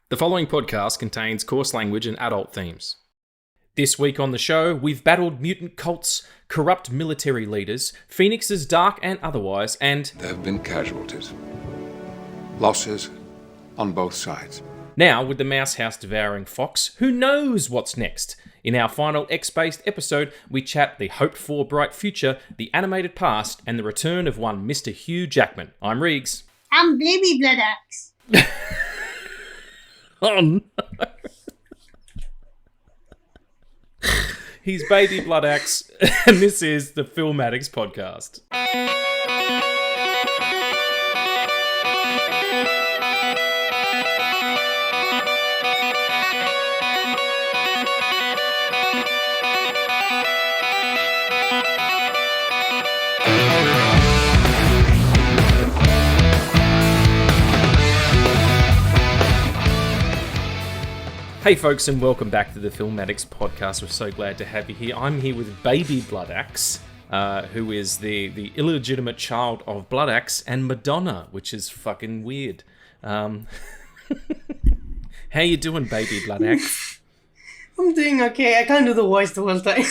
The following podcast contains coarse language and adult themes. This week on the show, we've battled mutant cults, corrupt military leaders, phoenixes dark and otherwise, and... There have been casualties. Losses on both sides. Now, with the Mouse House devouring fox, who knows what's next? In our final X-based episode, we chat the hoped-for bright future, the animated past, and the return of one Mr. Hugh Jackman. I'm Riggs. I'm Baby Blood Axe. Oh no. He's Baby Blood Axe, and this is the Film Addicts podcast. Hey folks, and welcome back to the Film Addicts podcast. We're so glad to have you here. I'm here with Baby Blood Axe, who is the illegitimate child of Blood Axe and Madonna, which is fucking weird. How you doing, Baby Blood Axe? I'm doing okay. I can't do the voice the whole time.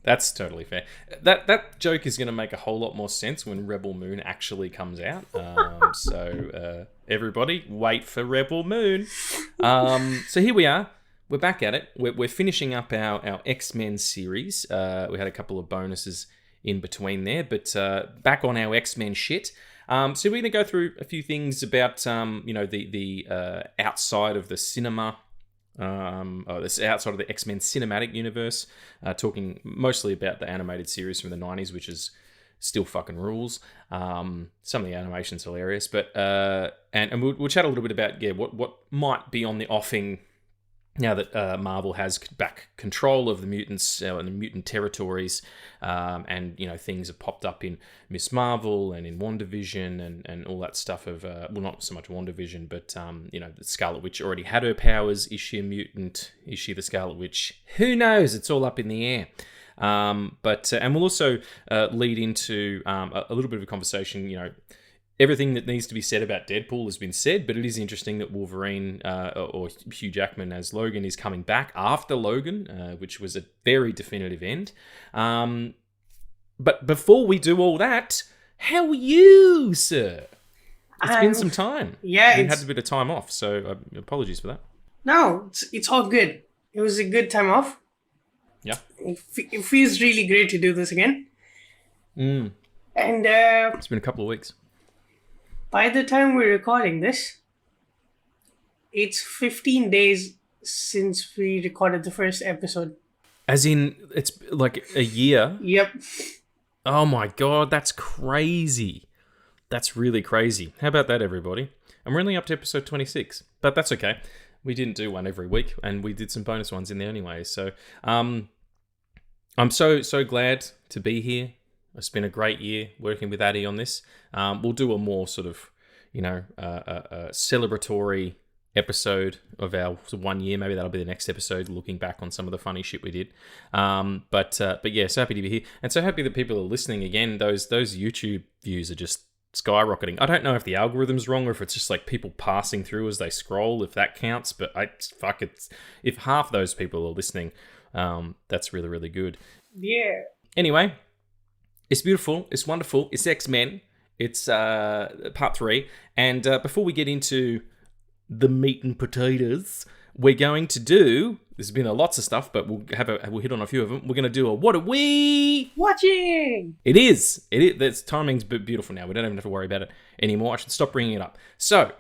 That's totally fair. That joke is going to make a whole lot more sense when Rebel Moon actually comes out. So everybody, wait for Rebel Moon. So here we are. We're back at it. We're finishing up our X-Men series. We had a couple of bonuses in between there, but back on our X-Men shit. So we're going to go through a few things about the outside of the cinema. This outside of the X-Men cinematic universe, talking mostly about the animated series from the 90s, which is still fucking rules. Some of the animation's hilarious, but and we'll chat a little bit about what might be on the offing now that Marvel has back control of the mutants and the mutant territories, and things have popped up in Miss Marvel and in WandaVision and all that stuff of not so much WandaVision, but the Scarlet Witch already had her powers. Is she a mutant? Is she the Scarlet Witch? Who knows? It's all up in the air. And we'll also lead into a little bit of a conversation. Everything that needs to be said about Deadpool has been said, but it is interesting that Wolverine, or Hugh Jackman as Logan, is coming back after Logan, which was a very definitive end. But before we do all that, how are you, sir? It's been some time. Yeah, you had a bit of time off, so apologies for that. No, it's all good. It was a good time off. Yeah. It feels really great to do this again. And it's been a couple of weeks. By the time we're recording this, it's 15 days since we recorded the first episode. As in, it's like a year? Yep. Oh my god, that's crazy. That's really crazy. How about that, everybody? And we're only up to episode 26, but that's okay. We didn't do one every week, and we did some bonus ones in there anyway. So, I'm so glad to be here. It's been a great year working with Addy on this. We'll do a more sort of, celebratory episode of our 1 year. Maybe that'll be the next episode, looking back on some of the funny shit we did. But yeah, so happy to be here, and so happy that people are listening again. Those YouTube views are just skyrocketing. I don't know if the algorithm's wrong or if it's just like people passing through as they scroll, if that counts. But if half those people are listening, that's really, really good. Yeah. Anyway. It's beautiful. It's wonderful. It's X-Men. It's Part-3. And before we get into the meat and potatoes, we're going to do... There's been lots of stuff, but we'll hit on a few of them. We're going to do a What Are We Watching? It is. That's timing's beautiful now. We don't even have to worry about it anymore. I should stop bringing it up. So...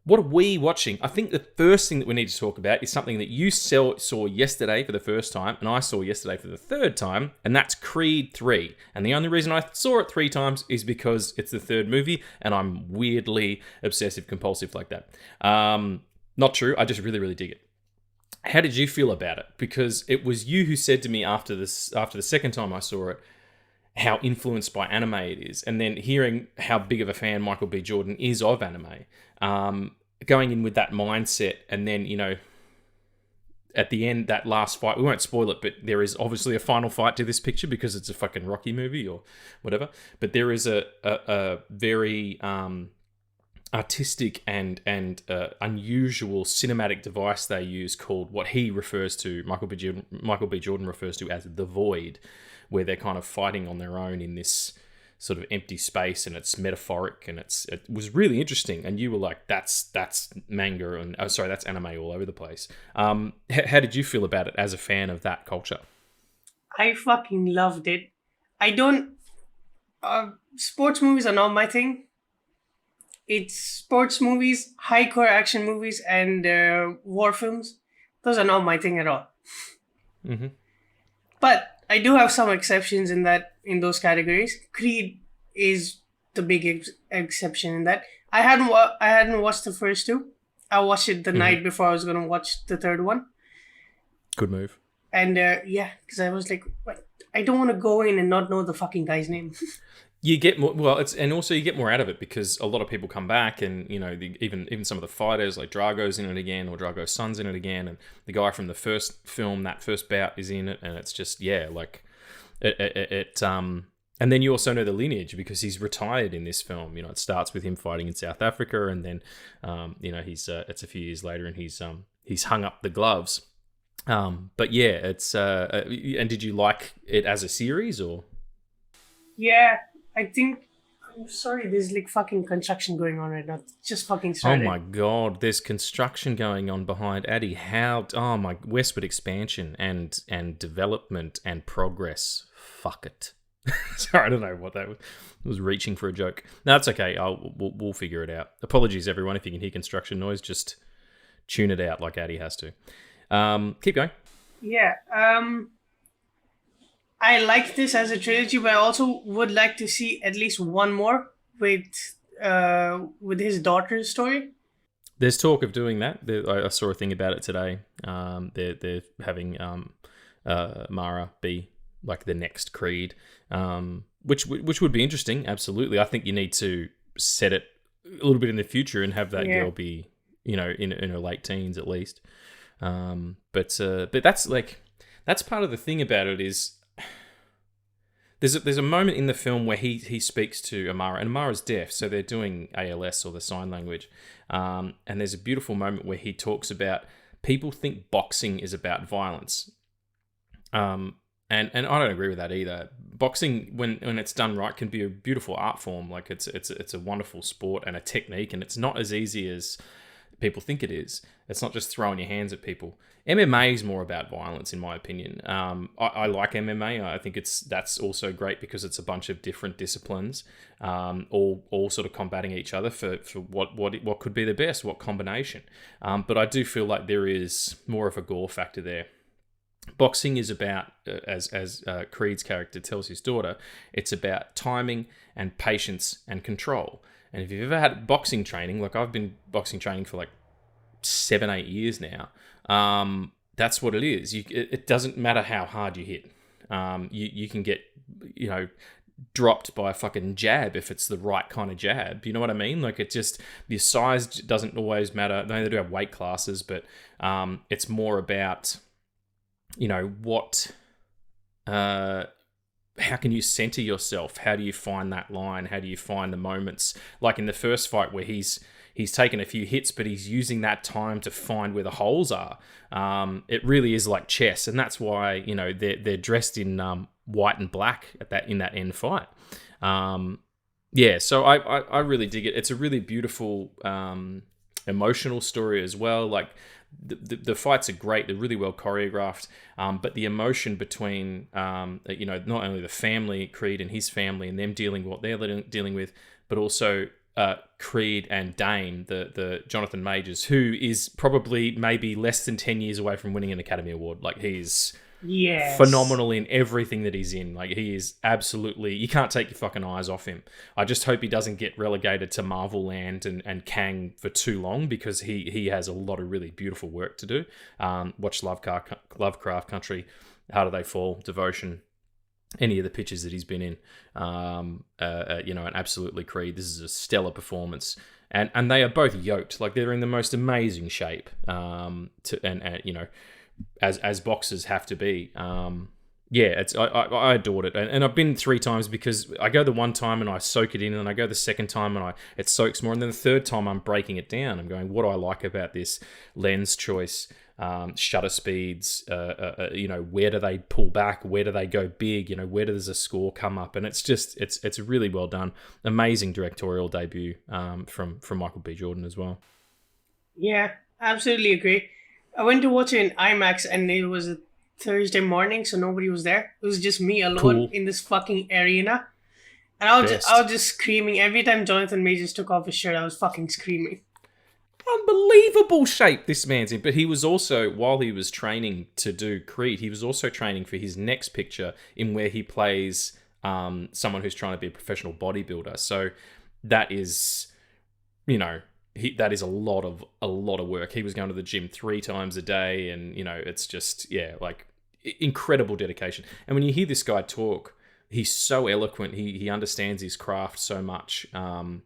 what are we watching? I think the first thing that we need to talk about is something that you saw yesterday for the first time, and I saw yesterday for the third time, and that's Creed 3. And the only reason I saw it 3 times is because it's the third movie, and I'm weirdly obsessive-compulsive like that. Not true. I just really, really dig it. How did you feel about it? Because it was you who said to me after the second time I saw it, how influenced by anime it is, and then hearing how big of a fan Michael B. Jordan is of anime, going in with that mindset, and then, at the end, that last fight, we won't spoil it, but there is obviously a final fight to this picture because it's a fucking Rocky movie or whatever, but there is a very artistic and unusual cinematic device they use called what he refers to, Michael B. Jordan refers to as the void, where they're kind of fighting on their own in this sort of empty space, and it's metaphoric, and it was really interesting. And you were like, that's manga and that's anime all over the place. How did you feel about it as a fan of that culture? I fucking loved it. I don't. Sports movies are not my thing. It's sports movies, high-core action movies, and war films. Those are not my thing at all. Mm-hmm. But I do have some exceptions in those categories. Creed is the big exception in that. I hadn't watched the first two. I watched it the night before I was going to watch the third one. Good move. And because I was like, what? I don't want to go in and not know the fucking guy's name. You get more, and also you get more out of it because a lot of people come back, and even some of the fighters like Drago's in it again, or Drago's son's in it again, and the guy from the first film, that first bout, is in it, and it's just and then you also know the lineage because he's retired in this film. It starts with him fighting in South Africa, and then he's it's a few years later, and he's hung up the gloves. But yeah, it's and did you like it as a series or? Yeah. I'm sorry, there's like fucking construction going on right now. Just fucking started. Oh my god, there's construction going on behind Addy. Oh my, westward expansion and development and progress. Fuck it. Sorry, I don't know what that was. I was reaching for a joke. No, that's okay. We'll figure it out. Apologies, everyone, if you can hear construction noise. Just tune it out like Addy has to. Keep going. Yeah. I like this as a trilogy, but I also would like to see at least one more with his daughter's story. There's talk of doing that. I saw a thing about it today. They're having Mara be like the next Creed, which would be interesting. Absolutely, I think you need to set it a little bit in the future and have that girl be, in her late teens at least. But that's part of the thing about it is. There's a moment in the film where he speaks to Amara, and Amara's deaf, so they're doing ALS or the sign language. And there's a beautiful moment where he talks about people think boxing is about violence. And I don't agree with that either. Boxing, when it's done right, can be a beautiful art form. Like it's a wonderful sport and a technique, and it's not as easy as people think it is. It's not just throwing your hands at people. MMA is more about violence, in my opinion. I like MMA. I think that's also great because it's a bunch of different disciplines, all sort of combating each other for what could be the best, what combination. But I do feel like there is more of a gore factor there. Boxing is about, as Creed's character tells his daughter, it's about timing and patience and control. And if you've ever had boxing training, like I've been boxing training for like 7-8 years now, that's what it is. It doesn't matter how hard you hit. You can get, dropped by a fucking jab if it's the right kind of jab. You know what I mean? Like your size doesn't always matter. They do have weight classes, but it's more about, how can you center yourself? How do you find that line? How do you find the moments? Like in the first fight where he's taken a few hits, but he's using that time to find where the holes are. It really is like chess, and that's why they're dressed in white and black in that end fight. So I really dig it. It's a really beautiful emotional story as well. Like the fights are great. They're really well choreographed. But the emotion between not only the family, Creed and his family, and them dealing what they're dealing with, but also Creed and Dane, the Jonathan Majors, who is probably maybe less than 10 years away from winning an Academy Award. Like he's phenomenal in everything that he's in. Like he is absolutely, you can't take your fucking eyes off him. I just hope he doesn't get relegated to Marvel Land and Kang for too long, because he has a lot of really beautiful work to do. Watch Lovecraft Country, How Do They Fall, Devotion, any of the pictures that he's been in, and absolutely Creed. This is a stellar performance, and they are both yoked. Like they're in the most amazing shape, as boxers have to be. Yeah, I adored it, and I've been 3 times because I go the one time and I soak it in, and I go the second time and it soaks more, and then the third time I'm breaking it down. I'm going, what do I like about this lens choice, shutter speeds, where do they pull back, where do they go big, where does a score come up, and it's really well done. Amazing directorial debut from Michael B. Jordan as well. Yeah, absolutely agree. I went to watch it in IMAX, and it was a Thursday morning, so nobody was there. It was just me alone in this fucking arena. And I was just screaming. Every time Jonathan Majors took off his shirt, I was fucking screaming. Unbelievable shape this man's in. But he was also, while he was training to do Creed, he was also training for his next picture in where he plays someone who's trying to be a professional bodybuilder. So that is, that is a lot of work. He was going to the gym 3 times a day, and it's just incredible dedication. And when you hear this guy talk, he's so eloquent. He understands his craft so much. And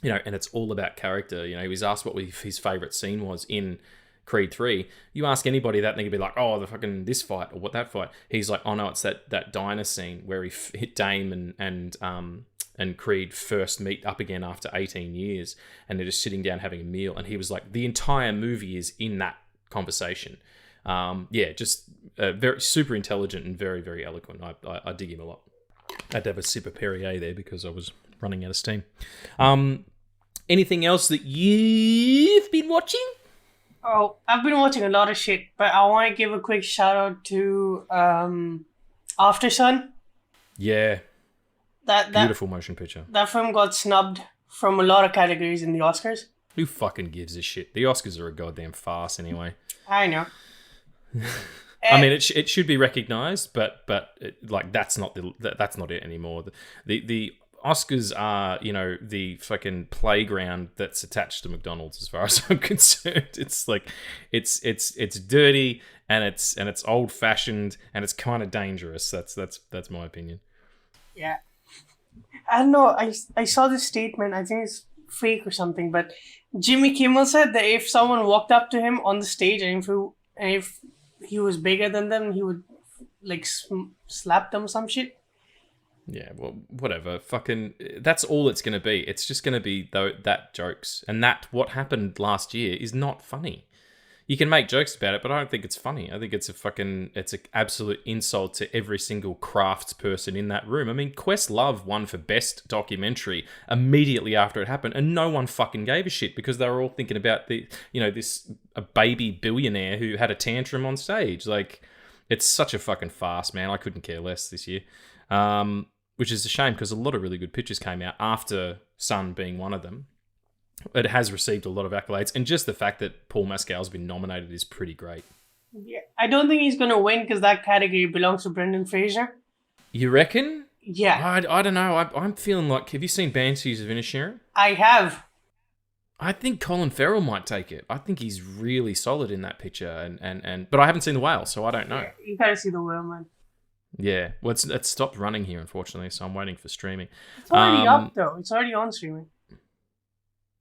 it's all about character. He was asked what his favorite scene was in Creed 3. You ask anybody that, and they could be like, "Oh, the fucking this fight or what that fight." He's like, "Oh no, it's that diner scene where he hit Dame and Creed first meet up again after 18 years, and they're just sitting down having a meal." And he was like, the entire movie is in that conversation. Just very super intelligent and very, very eloquent. I dig him a lot. I had to have a sip of Perrier there because I was running out of steam. Anything else that you've been watching? Oh, I've been watching a lot of shit, but I want to give a quick shout out to After Sun. Yeah. That beautiful motion picture. That film got snubbed from a lot of categories in the Oscars. Who fucking gives a shit? The Oscars are a goddamn farce anyway. I know. I mean, it should be recognised, but that's not it anymore. The Oscars are the fucking playground that's attached to McDonald's, as far as I'm concerned. It's like it's dirty and it's old fashioned and it's kind of dangerous. That's my opinion. Yeah. I don't know. I saw this statement. I think it's fake or something, but Jimmy Kimmel said that if someone walked up to him on the stage and if he was bigger than them, he would slap them or some shit. Yeah, well, whatever. Fucking, that's all it's going to be. It's just going to be that jokes, and that what happened last year is not funny. You can make jokes about it, but I don't think it's funny. I think it's an absolute insult to every single crafts person in that room. I mean, Questlove won for Best Documentary immediately after it happened, and no one fucking gave a shit because they were all thinking about a baby billionaire who had a tantrum on stage. Like, it's such a fucking farce, man. I couldn't care less this year. Which is a shame because a lot of really good pictures came out, After Sun being one of them. It has received a lot of accolades, and just the fact that Paul Mescal's been nominated is pretty great. Yeah, I don't think he's going to win because that category belongs to Brendan Fraser. You reckon? Yeah. I don't know. I'm feeling like... Have you seen Banshees of Inisherin? I have. I think Colin Farrell might take it. I think he's really solid in that picture, but I haven't seen The Whale, so I don't know. Yeah, you got to see The Whale, man. Yeah, well, it's stopped running here, unfortunately, so I'm waiting for streaming. It's already up, though. It's already on streaming.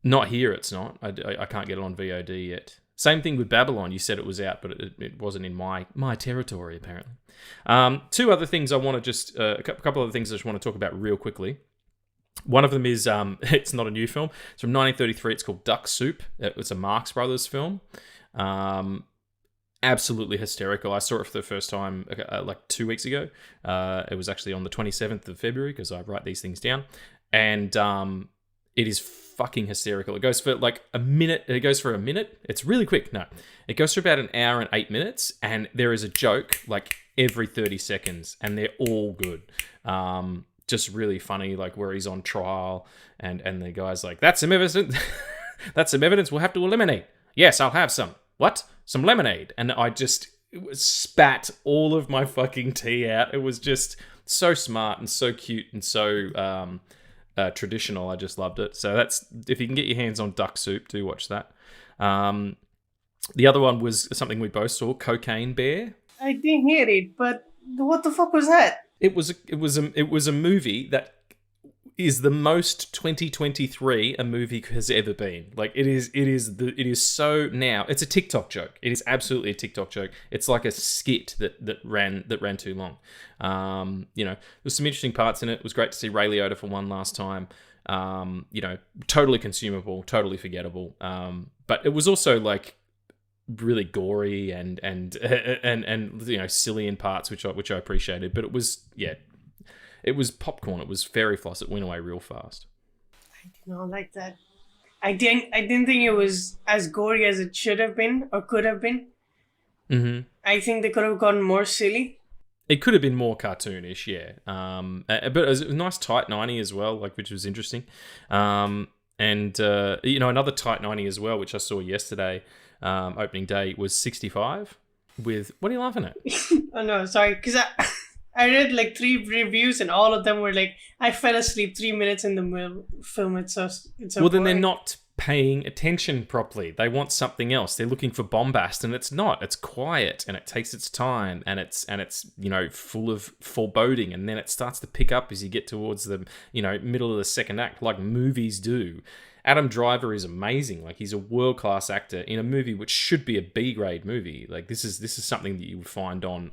Not here, it's not. I can't get it on VOD yet. Same thing with Babylon. You said it was out, but it wasn't in my territory, apparently. 2 other things I want to just... a couple other things I just want to talk about real quickly. One of them is... it's not a new film. It's from 1933. It's called Duck Soup. It's a Marx Brothers film. Absolutely hysterical. I saw it for the first time 2 weeks ago. It was actually on the 27th of February because I write these things down. And it is fucking hysterical. It goes for a minute. It goes for a minute. It's really quick. No, it goes for about an hour and 8 minutes. And there is a joke every 30 seconds. And they're all good. Just really funny, where he's on trial. And the guy's like, that's some evidence. That's some evidence we'll have to eliminate. Yes, I'll have some. What? Some lemonade. And I just spat all of my fucking tea out. It was just so smart and so cute and so traditional. I just loved it. So that's, if you can get your hands on Duck Soup, do watch that. The other one was something we both saw, Cocaine Bear. I didn't hear it, but what the fuck was that? It was a movie that is the most 2023 a movie has ever been. Like it is so now. It's a TikTok joke. It is absolutely a TikTok joke. It's like a skit that ran too long. There's some interesting parts in it. It was great to see Ray Liotta for one last time. Totally consumable, totally forgettable. But it was also like really gory and silly in parts, which I appreciated. But it was popcorn. It was fairy floss. It went away real fast. I did not like that. I didn't think it was as gory as it should have been or could have been. Mm-hmm. I think they could have gotten more silly. It could have been more cartoonish, yeah. But it was a nice tight 90 as well, like, which was interesting. Another tight 90 as well, which I saw yesterday, opening day, was 65 with... What are you laughing at? Oh, no, sorry. Because I read like 3 reviews and all of them were like, I fell asleep 3 minutes in the film. It's so well, then boring. they're not paying attention properly. They want something else. They're looking for bombast, and it's not. It's quiet, and it takes its time, and it's full of foreboding, and then it starts to pick up as you get towards the middle of the second act, like movies do. Adam Driver is amazing. Like, he's a world-class actor in a movie which should be a B-grade movie. Like, this is something that you would find on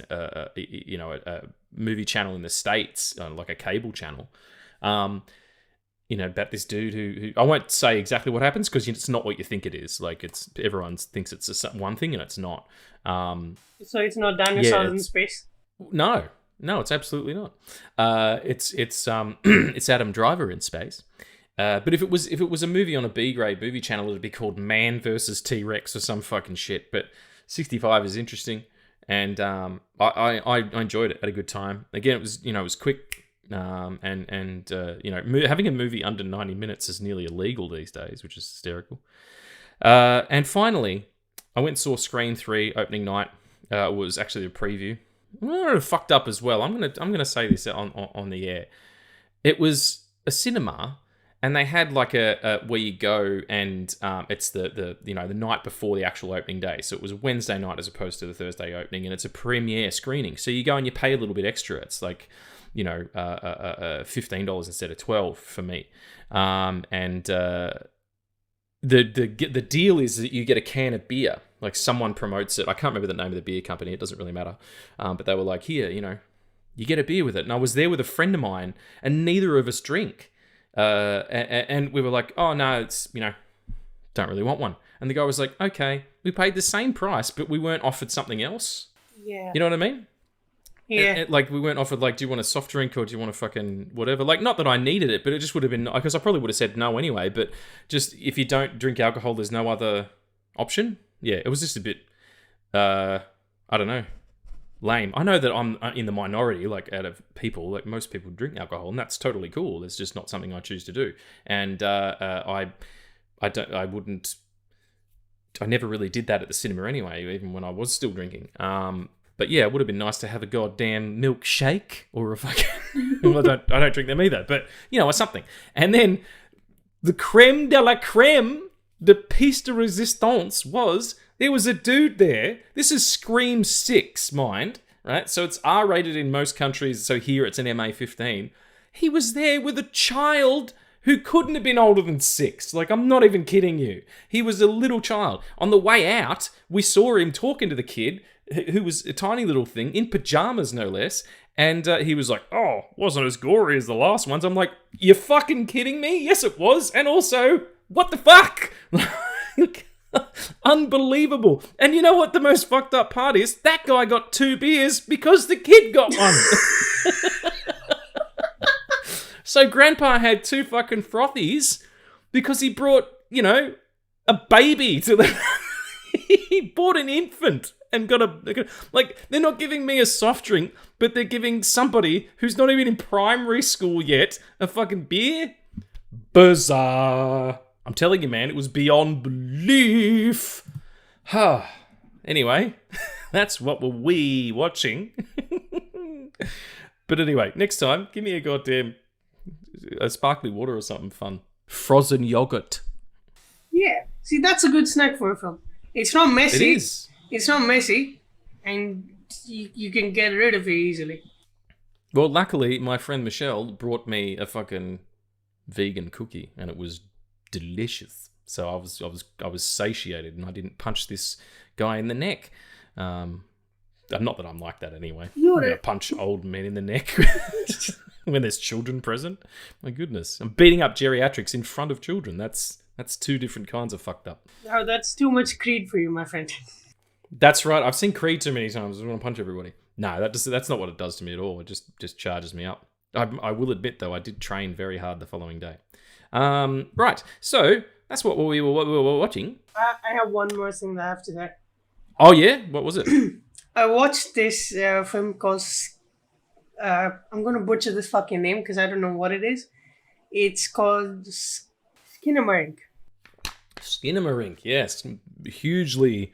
a movie channel in the States, like a cable channel. About this dude who I won't say exactly what happens because it's not what you think it is. Like, everyone thinks it's one thing and it's not. So it's not dinosaurs in space? No, it's absolutely not. It's Adam Driver in space. But if it was a movie on a B-grade movie channel, it'd be called Man versus T-Rex or some fucking shit. But 65 is interesting, and I enjoyed it. Had a good time. Again, it was quick, having a movie under 90 minutes is nearly illegal these days, which is hysterical. And finally, I went and saw Scream 3 opening night. It was actually a preview. Well, fucked up as well. I'm gonna say this on the air. It was a cinema. And they had like a where you go and it's the night before the actual opening day. So it was a Wednesday night as opposed to the Thursday opening, and it's a premiere screening. So you go and you pay a little bit extra. It's like, $15 instead of $12 for me. The deal is that you get a can of beer. Like, someone promotes it. I can't remember the name of the beer company. It doesn't really matter. But they were like, here, you get a beer with it. And I was there with a friend of mine, and neither of us drink. And we were like, oh no, it's, don't really want one. And the guy was like, okay, we paid the same price, but we weren't offered something else. Yeah. You know what I mean? Yeah. Like, we weren't offered, like, do you want a soft drink or do you want a fucking whatever? Like, not that I needed it, but it just would have been, because I probably would have said no anyway, but just, if you don't drink alcohol, there's no other option. Yeah, it was just a bit, I don't know, lame. I know that I'm in the minority, like, out of people. Like, most people drink alcohol, and that's totally cool. It's just not something I choose to do. And I never really did that at the cinema anyway, even when I was still drinking. But yeah, it would have been nice to have a goddamn milkshake or a fucking... Well, I don't drink them either, but, or something. And then the creme de la creme, the piece de resistance was... There was a dude there. This is Scream 6, mind, right? So it's R-rated in most countries, so here it's an MA-15. He was there with a child who couldn't have been older than 6. Like, I'm not even kidding you. He was a little child. On the way out, we saw him talking to the kid, who was a tiny little thing, in pajamas, no less, and he was like, oh, wasn't as gory as the last ones. I'm like, you fucking kidding me? Yes, it was. And also, what the fuck? Unbelievable. And you know what the most fucked up part is? That guy got 2 beers because the kid got one. So Grandpa had 2 fucking frothies because he brought, a baby to the... He bought an infant and got a... Like, they're not giving me a soft drink, but they're giving somebody who's not even in primary school yet a fucking beer? Bizarre. I'm telling you, man, it was beyond belief. Anyway, that's what were we watching. But anyway, next time, give me a sparkly water or something fun. Frozen yogurt. Yeah. See, that's a good snack for a film. It's not messy. It is. It's not messy, and you can get rid of it easily. Well, luckily, my friend Michelle brought me a fucking vegan cookie, and it was delicious. So I was satiated, and I didn't punch this guy in the neck. Not that I'm like that anyway. I'm gonna punch old men in the neck when there's children present. My goodness, I'm beating up geriatrics in front of children. That's two different kinds of fucked up. Oh, that's too much Creed for you, my friend. That's right. I've seen Creed too many times. I want to punch everybody. No, that's not what it does to me at all. It just charges me up. I will admit though, I did train very hard the following day. Right. So that's what we were watching. I have one more thing that I have to say. Oh yeah, what was it? I watched this film called. I'm gonna butcher this fucking name because I don't know what it is. It's called Skinamarink. Skinamarink, yes, hugely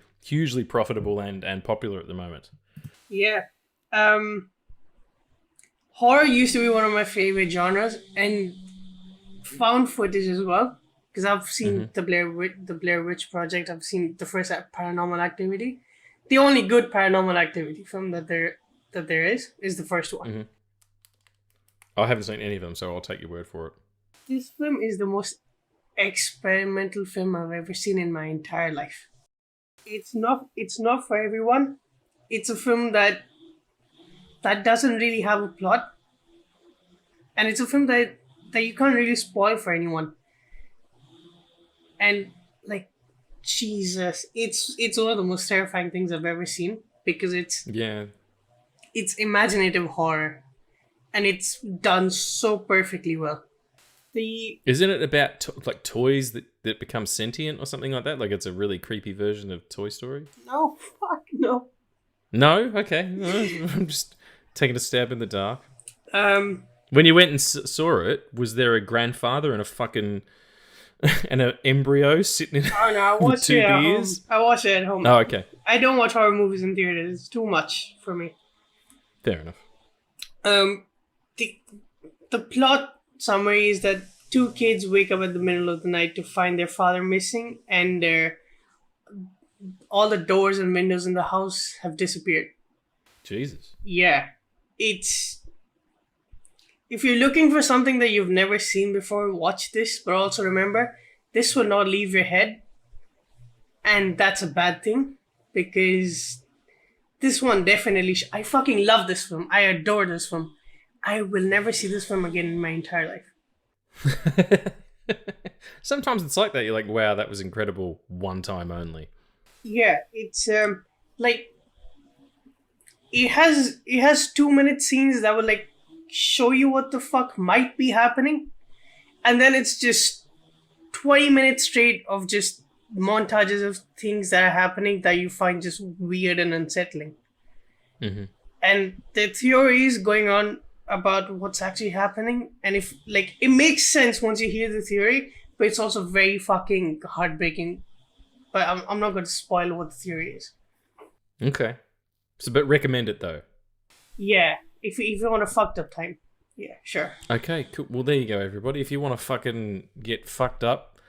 profitable and popular at the moment. Yeah. Horror used to be one of my favorite genres, and found footage as well. Because I've seen the Blair Witch Project. I've seen the first Paranormal Activity. The only good Paranormal Activity film that there is the first one. Mm-hmm. I haven't seen any of them, so I'll take your word for it. This film is the most experimental film I've ever seen in my entire life. It's not for everyone. It's a film that doesn't really have a plot, and it's a film that you can't really spoil for anyone. And like, Jesus, it's one of the most terrifying things I've ever seen because it's imaginative horror, and it's done so perfectly well. Isn't it about like toys that become sentient or something like that? Like it's a really creepy version of Toy Story? No, fuck no. No? Okay. No, I'm just taking a stab in the dark. When you went and saw it, was there a grandfather and a fucking and an embryo sitting in Oh no, I watched two it at beers? home. I watched it at home. Oh, okay. I don't watch horror movies in theaters. It's too much for me. Fair enough. The plot summary is that two kids wake up at the middle of the night to find their father missing, and all the doors and windows in the house have disappeared. Jesus. Yeah. If you're looking for something that you've never seen before, watch this, but also remember, this will not leave your head. And that's a bad thing, because this one definitely... I fucking love this film. I adore this film. I will never see this film again in my entire life. Sometimes it's like that. You're like, wow, that was incredible one time only. Yeah, it's like... It has 2-minute scenes that will like show you what the fuck might be happening, and then it's just 20 minutes straight of just montages of things that are happening that you find just weird and unsettling. Mm-hmm. And the theories going on about what's actually happening, and if like it makes sense once you hear the theory, but it's also very fucking heartbreaking. But I'm not going to spoil what the theory is. Okay. So, but recommend it though. Yeah, if you want a fucked up time. Yeah, sure. Okay, cool. Well, there you go, everybody. If you want to fucking get fucked up,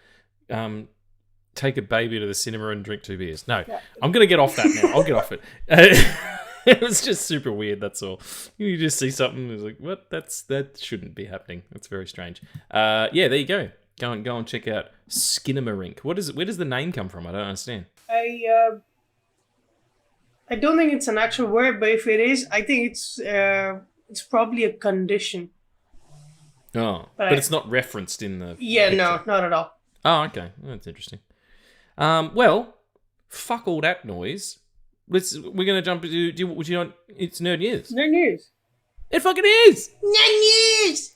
take a baby to the cinema and drink 2 beers. No, yeah. I'm going to get off that now. I'll get off it. It was just super weird, that's all. You just see something, it's like, what? That shouldn't be happening. That's very strange. Yeah, there you go. Go and check out Skinamarink. What is it? Where does the name come from? I don't understand. I don't think it's an actual word, but if it is, I think it's probably a condition. Oh, but it's not referenced in the Yeah, picture. No, not at all. Oh, okay. That's interesting. Well, fuck all that noise. We're gonna jump into. Would you know? It's Nerd News. Nerd News. It fucking is. Nerd News.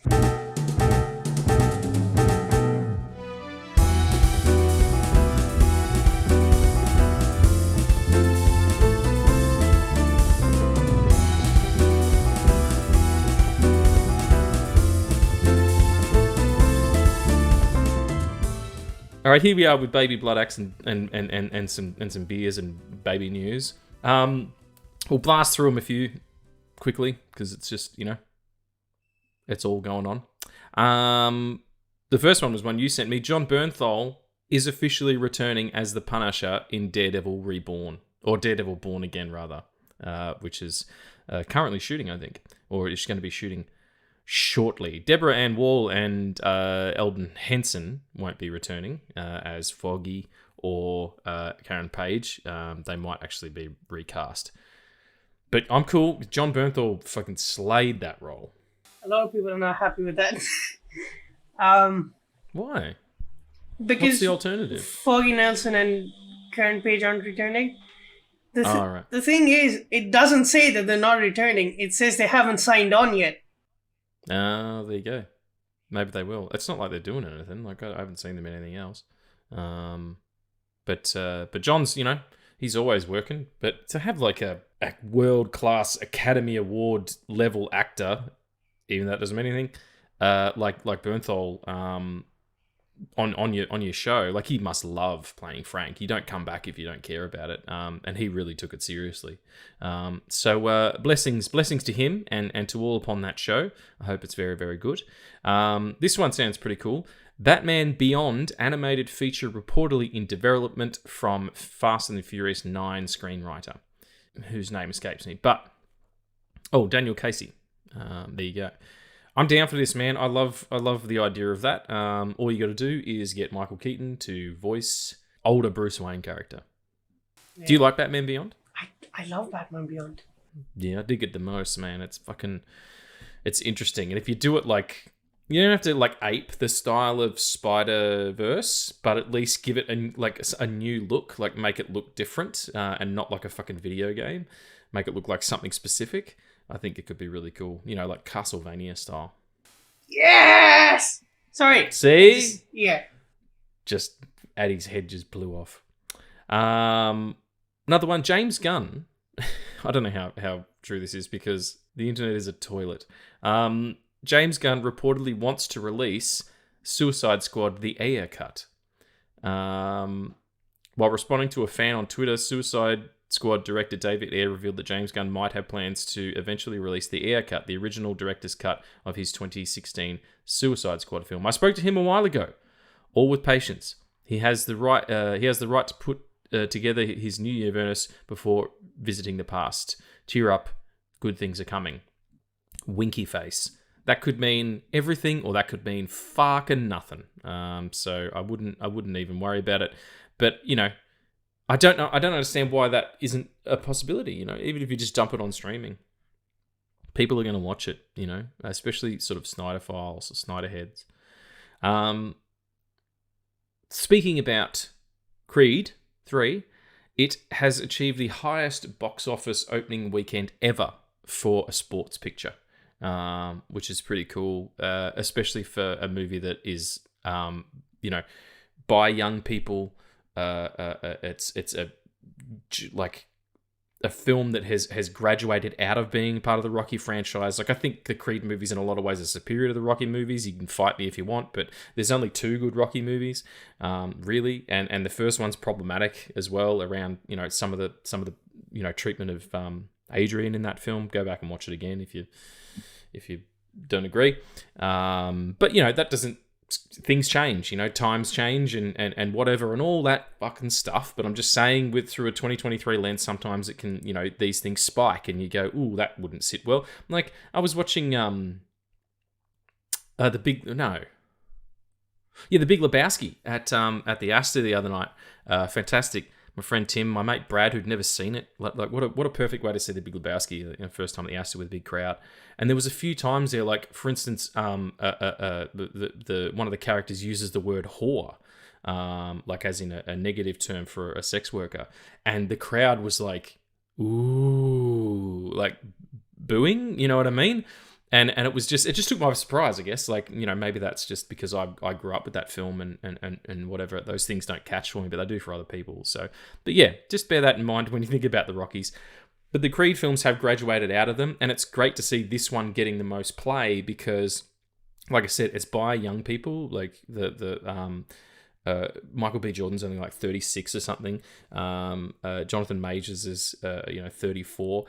All right, here we are with Baby Blood Axe and some beers and baby news. We'll blast through them a few quickly because it's just, it's all going on. The first one was one you sent me. John Bernthal is officially returning as the Punisher in Daredevil Reborn, or Daredevil Born Again, rather. which is currently shooting, I think, or is going to be shooting shortly. Deborah Ann Wall and Eldon Henson won't be returning as Foggy or Karen Page. They might actually be recast. But I'm cool. John Bernthal fucking slayed that role. A lot of people are not happy with that. Why? Because what's the alternative? Foggy Nelson and Karen Page aren't returning. Right. The thing is, it doesn't say that they're not returning. It says they haven't signed on yet. There you go. Maybe they will. It's not like they're doing anything. Like, I haven't seen them in anything else. But John's, he's always working. But to have like a world-class Academy Award level actor, even that doesn't mean anything, like Bernthal, on your show, like, he must love playing Frank. You don't come back if you don't care about it. And he really took it seriously. So blessings to him and to all upon that show. I hope it's very, very good. This one sounds pretty cool. Batman Beyond animated feature reportedly in development from Fast and the Furious 9 screenwriter, whose name escapes me. But Daniel Casey. There you go. I'm down for this, man. I love the idea of that. All you got to do is get Michael Keaton to voice older Bruce Wayne character. Yeah. Do you like Batman Beyond? I love Batman Beyond. Yeah, I dig it the most, man. It's interesting. And if you do it like, you don't have to like ape the style of Spider-Verse, but at least give it a new look, like make it look different and not like a fucking video game. Make it look like something specific. I think it could be really cool. Like Castlevania style. Yes! Sorry. See? Yeah. Just Addie's head just blew off. Another one, James Gunn. I don't know how true this is because the internet is a toilet. James Gunn reportedly wants to release Suicide Squad: The Ayer Cut. While responding to a fan on Twitter, Suicide Squad director David Ayer revealed that James Gunn might have plans to eventually release the Ayer Cut, the original director's cut of his 2016 Suicide Squad film. I spoke to him a while ago. All with patience. He has the right. To put together his new universe before visiting the past. Cheer up, good things are coming. Winky face. That could mean everything, or that could mean fucking nothing. So I wouldn't even worry about it. But I don't know. I don't understand why that isn't a possibility. Even if you just dump it on streaming, people are going to watch it. Especially sort of Snyder files or Snyder heads. Speaking about Creed 3, it has achieved the highest box office opening weekend ever for a sports picture, which is pretty cool, especially for a movie that is, by young people. It's a film that has graduated out of being part of the Rocky franchise. Like, I think the Creed movies in a lot of ways are superior to the Rocky movies. You can fight me if you want, but there's only 2 good Rocky movies, really. And the first one's problematic as well around, some of the treatment of Adrian in that film. Go back and watch it again if you don't agree. But that doesn't. Things change, times change and whatever and all that fucking stuff. But I'm just saying, through a 2023 lens, sometimes it can, these things spike and you go, ooh, that wouldn't sit well. Like, I was watching The Big Lebowski at the Astor the other night. Fantastic. My friend Tim, my mate Brad, who'd never seen it, like what a perfect way to see The Big Lebowski, first time at the Astor with a big crowd. And there was a few times there, like, for instance, the one of the characters uses the word whore, like as in a negative term for a sex worker, and the crowd was like, ooh, like booing, you know what I mean? And it just took me by surprise, I guess. Like, maybe that's just because I grew up with that film and whatever. Those things don't catch for me, but they do for other people. So, but yeah, just bear that in mind when you think about the Rockies. But the Creed films have graduated out of them, and it's great to see this one getting the most play because, like I said, it's by young people. Like Michael B. Jordan's only like 36 or something. Jonathan Majors is 34.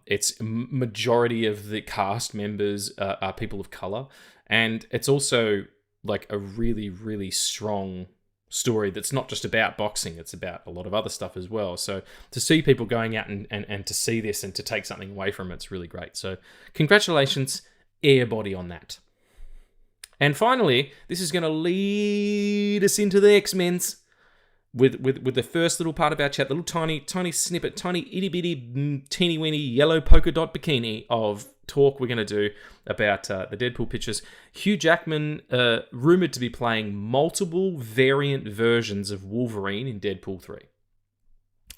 It's majority of the cast members are people of color, and it's also like a really, really strong story that's not just about boxing, it's about a lot of other stuff as well. So to see people going out and to see this and to take something away from it's really great. So congratulations, Airbody, on that. And finally, this is going to lead us into the X-Men's with the first little part of our chat, the little tiny snippet, tiny itty bitty teeny weeny yellow polka dot bikini of talk we're going to do about the Deadpool pictures. Hugh Jackman rumored to be playing multiple variant versions of Wolverine in Deadpool 3.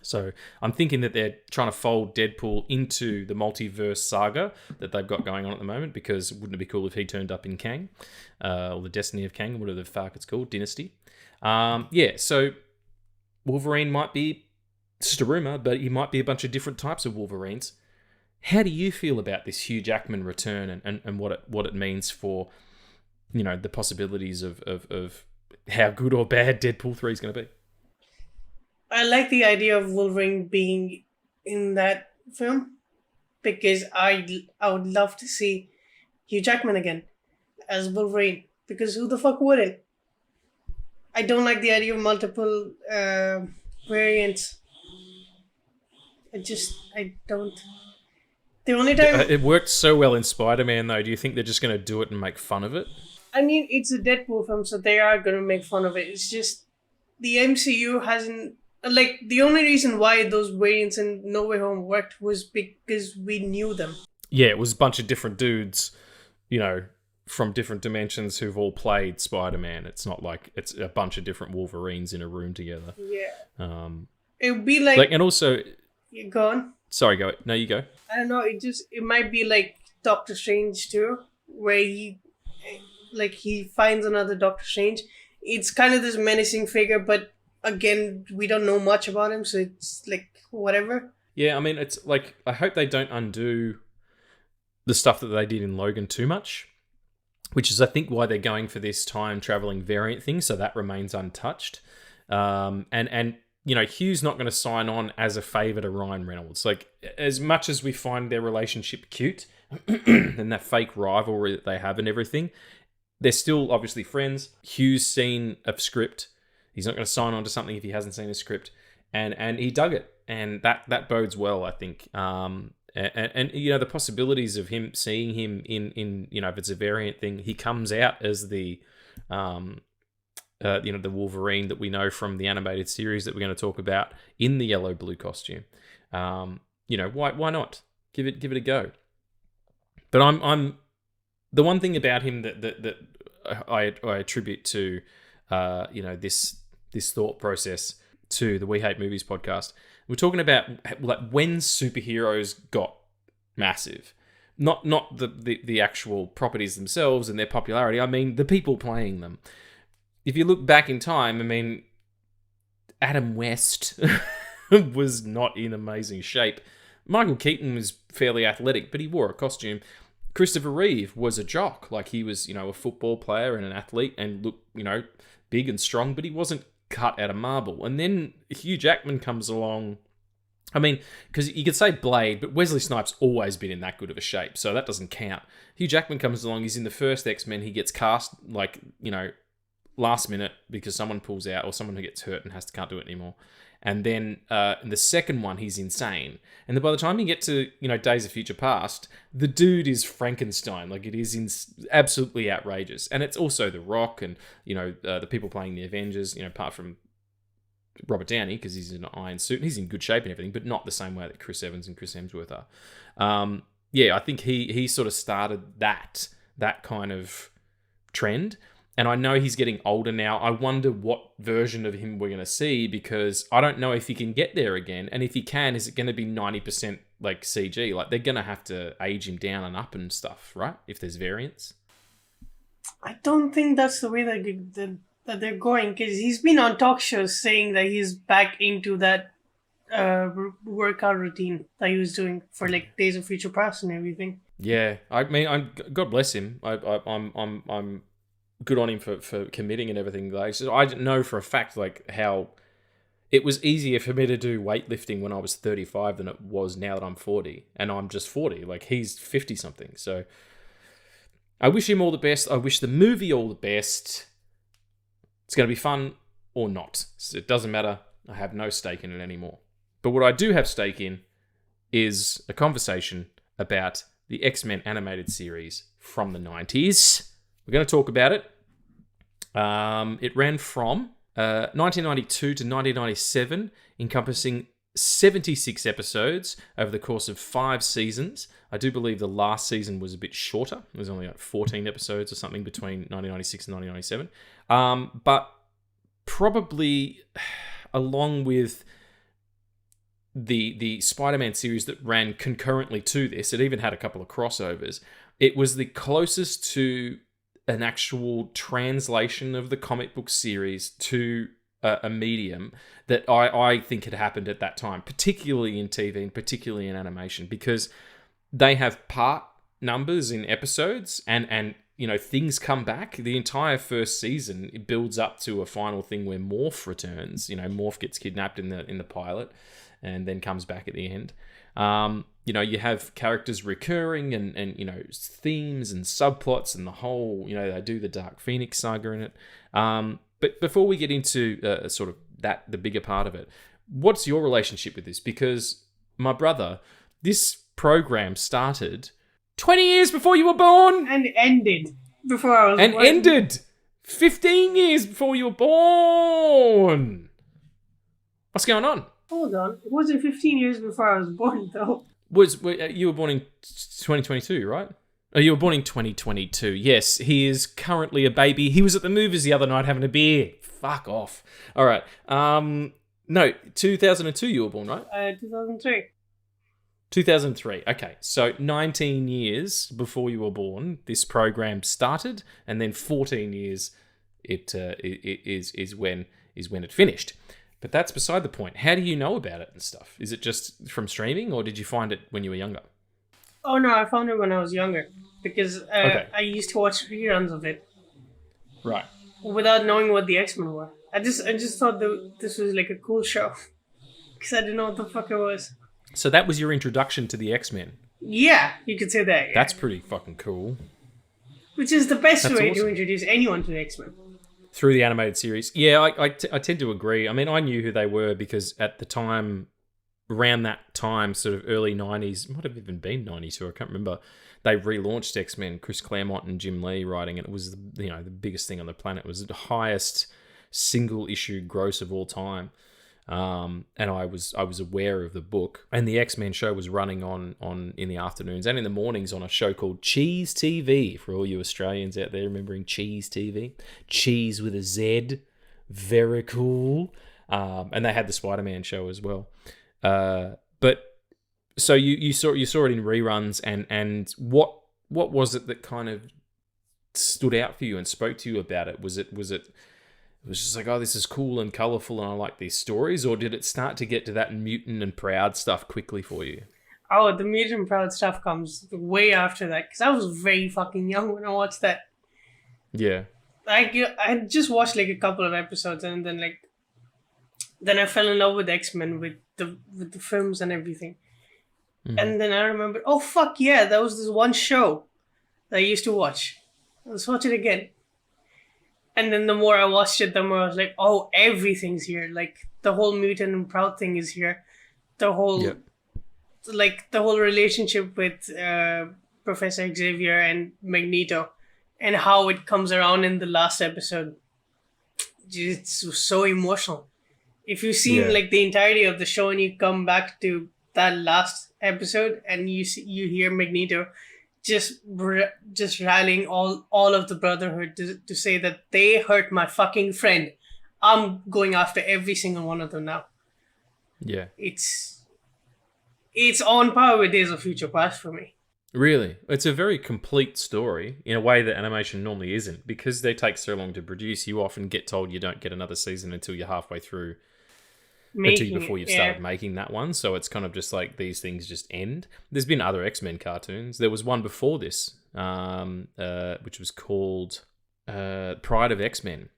So I'm thinking that they're trying to fold Deadpool into the multiverse saga that they've got going on at the moment, because wouldn't it be cool if he turned up in Kang, or the Destiny of Kang, whatever the fuck it's called, Dynasty. So Wolverine might be, just a rumor, but he might be a bunch of different types of Wolverines. How do you feel about this Hugh Jackman return and what it means for, the possibilities of how good or bad Deadpool 3 is going to be? I like the idea of Wolverine being in that film, because I would love to see Hugh Jackman again as Wolverine, because who the fuck wouldn't? I don't like the idea of multiple variants. I don't. The only time... It worked so well in Spider-Man, though. Do you think they're just going to do it and make fun of it? I mean, it's a Deadpool film, so they are going to make fun of it. It's just the MCU hasn't... Like, the only reason why those variants in No Way Home worked was because we knew them. Yeah, it was a bunch of different dudes, from different dimensions who've all played Spider-Man. It's not like it's a bunch of different Wolverines in a room together. Yeah. It would be like... And also... Go on. Sorry, go. No, you go. I don't know, it might be like Doctor Strange too, where he finds another Doctor Strange. It's kind of this menacing figure, but again, we don't know much about him, so it's like, whatever. Yeah, I mean, it's like, I hope they don't undo the stuff that they did in Logan too much, which is, I think, why they're going for this time-traveling variant thing, so that remains untouched. And Hugh's not going to sign on as a favour to Ryan Reynolds. Like, as much as we find their relationship cute and that fake rivalry that they have and everything, they're still obviously friends. Hugh's seen a script. He's not going to sign on to something if he hasn't seen a script. And he dug it. And that bodes well, I think. And the possibilities of him seeing him in if it's a variant thing, he comes out as the... the Wolverine that we know from the animated series that we're going to talk about in the yellow-blue costume. Why not? Give it a go. But I'm the one thing about him that I attribute to this thought process to the We Hate Movies podcast. We're talking about like when superheroes got massive. Not the actual properties themselves and their popularity. I mean the people playing them. If you look back in time, I mean, Adam West was not in amazing shape. Michael Keaton was fairly athletic, but he wore a costume. Christopher Reeve was a jock. Like, he was, a football player and an athlete and looked, big and strong, but he wasn't cut out of marble. And then Hugh Jackman comes along. I mean, because you could say Blade, but Wesley Snipes always been in that good of a shape, so that doesn't count. Hugh Jackman comes along, he's in the first X-Men, he gets cast, last minute because someone pulls out or someone who gets hurt and can't do it anymore. And then in the second one, he's insane. And then by the time you get to, Days of Future Past, the dude is Frankenstein. Like, it is absolutely outrageous. And it's also The Rock and, the people playing the Avengers, apart from Robert Downey, because he's in an iron suit and he's in good shape and everything, but not the same way that Chris Evans and Chris Hemsworth are. I think he sort of started that kind of trend. And I know he's getting older now. I wonder what version of him we're going to see, because I don't know if he can get there again. And if he can, is it going to be 90% like CG? Like, they're going to have to age him down and up and stuff, right? If there's variants. I don't think that's the way that they're going, because he's been on talk shows saying that he's back into that workout routine that he was doing for like Days of Future Past and everything. Yeah, I mean, God bless him. I'm good on him for committing and everything. Like, so I didn't know for a fact like how it was easier for me to do weightlifting when I was 35 than it was now that I'm 40, and I'm just 40. Like, he's 50 something. So I wish him all the best. I wish the movie all the best. It's going to be fun. or not. So it doesn't matter. I have no stake in it anymore. But what I do have stake in is a conversation about the X-Men animated series from the 90s. We're going to talk about it. It ran from 1992 to 1997, encompassing 76 episodes over the course of 5 seasons. I do believe the last season was a bit shorter. It was only like 14 episodes or something between 1996 and 1997. But probably along with the Spider-Man series that ran concurrently to this, it even had a couple of crossovers. It was the closest to an actual translation of the comic book series to a medium that I think had happened at that time, particularly in TV and particularly in animation, because they have part numbers in episodes and you know, things come back. The entire first season, it builds up to a final thing where Morph returns. You know, Morph gets kidnapped in the pilot and then comes back at the end. You know, you have characters recurring and you know, themes and subplots and the whole, you know, they do the Dark Phoenix saga in it. But before we get into sort of the bigger part of it, what's your relationship with this? Because my brother, this program started 20 years before you were born! And ended before I was born. And ended 15 years before you were born! What's going on? Hold on. It wasn't 15 years before I was born, though. You were born in 2022, right? Oh, you were born in 2022. Yes, he is currently a baby. He was at the movies the other night having a beer. Fuck off. All right. No, 2002 you were born, right? 2003. 2003. Okay, so 19 years before you were born, this program started, and then 14 years it is when it finished. But that's beside the point. How do you know about it and stuff? Is it just from streaming, or did you find it when you were younger? Oh no, I found it when I was younger because Okay. I used to watch reruns of it Right. without knowing what the X-Men were. I just thought this was like a cool show because I didn't know what the fuck it was. So that was your introduction to the X-Men. Yeah, you could say that. Yeah. That's pretty fucking cool. Which is the best That's way awesome. to introduce anyone to the X-Men. Through the animated series. Yeah, I tend to agree. I mean, I knew who they were because at the time, around that time, sort of early 90s, might have even been 92, I can't remember, they relaunched X-Men, Chris Claremont and Jim Lee writing, and it was the biggest thing on the planet. It was the highest single issue gross of all time. And I was aware of the book, and the X-Men show was running on in the afternoons and in the mornings on a show called Cheese TV, for all you Australians out there remembering Cheese TV. Cheese with a Z. Very cool. And they had the Spider-Man show as well. But so you saw it in reruns, and what was it that kind of stood out for you and spoke to you about it? Was it just like, oh, this is cool and colourful and I like these stories? Or did it start to get to that mutant and proud stuff quickly for you? Oh, the mutant proud stuff comes way after that because I was very fucking young when I watched that. Yeah. I just watched like a couple of episodes and then I fell in love with X-Men with the films and everything. Mm-hmm. And then I remembered, oh fuck yeah, that was this one show that I used to watch. Let's watch it again. And then the more I watched it, the more I was like, oh, everything's here. Like, the whole mutant and proud thing is here. The whole, the whole relationship with Professor Xavier and Magneto and how it comes around in the last episode. It's so emotional. If you've seen, like, the entirety of the show and you come back to that last episode and you hear Magneto just rallying all of the Brotherhood to say that they hurt my fucking friend. I'm going after every single one of them now. Yeah. It's on par with Days of Future Past for me. Really? It's a very complete story in a way that animation normally isn't. Because they take so long to produce, you often get told you don't get another season until you're halfway through. Before you've started making that one. So it's kind of just like these things just end. There's been other X-Men cartoons. There was one before this, which was called Pride of X-Men.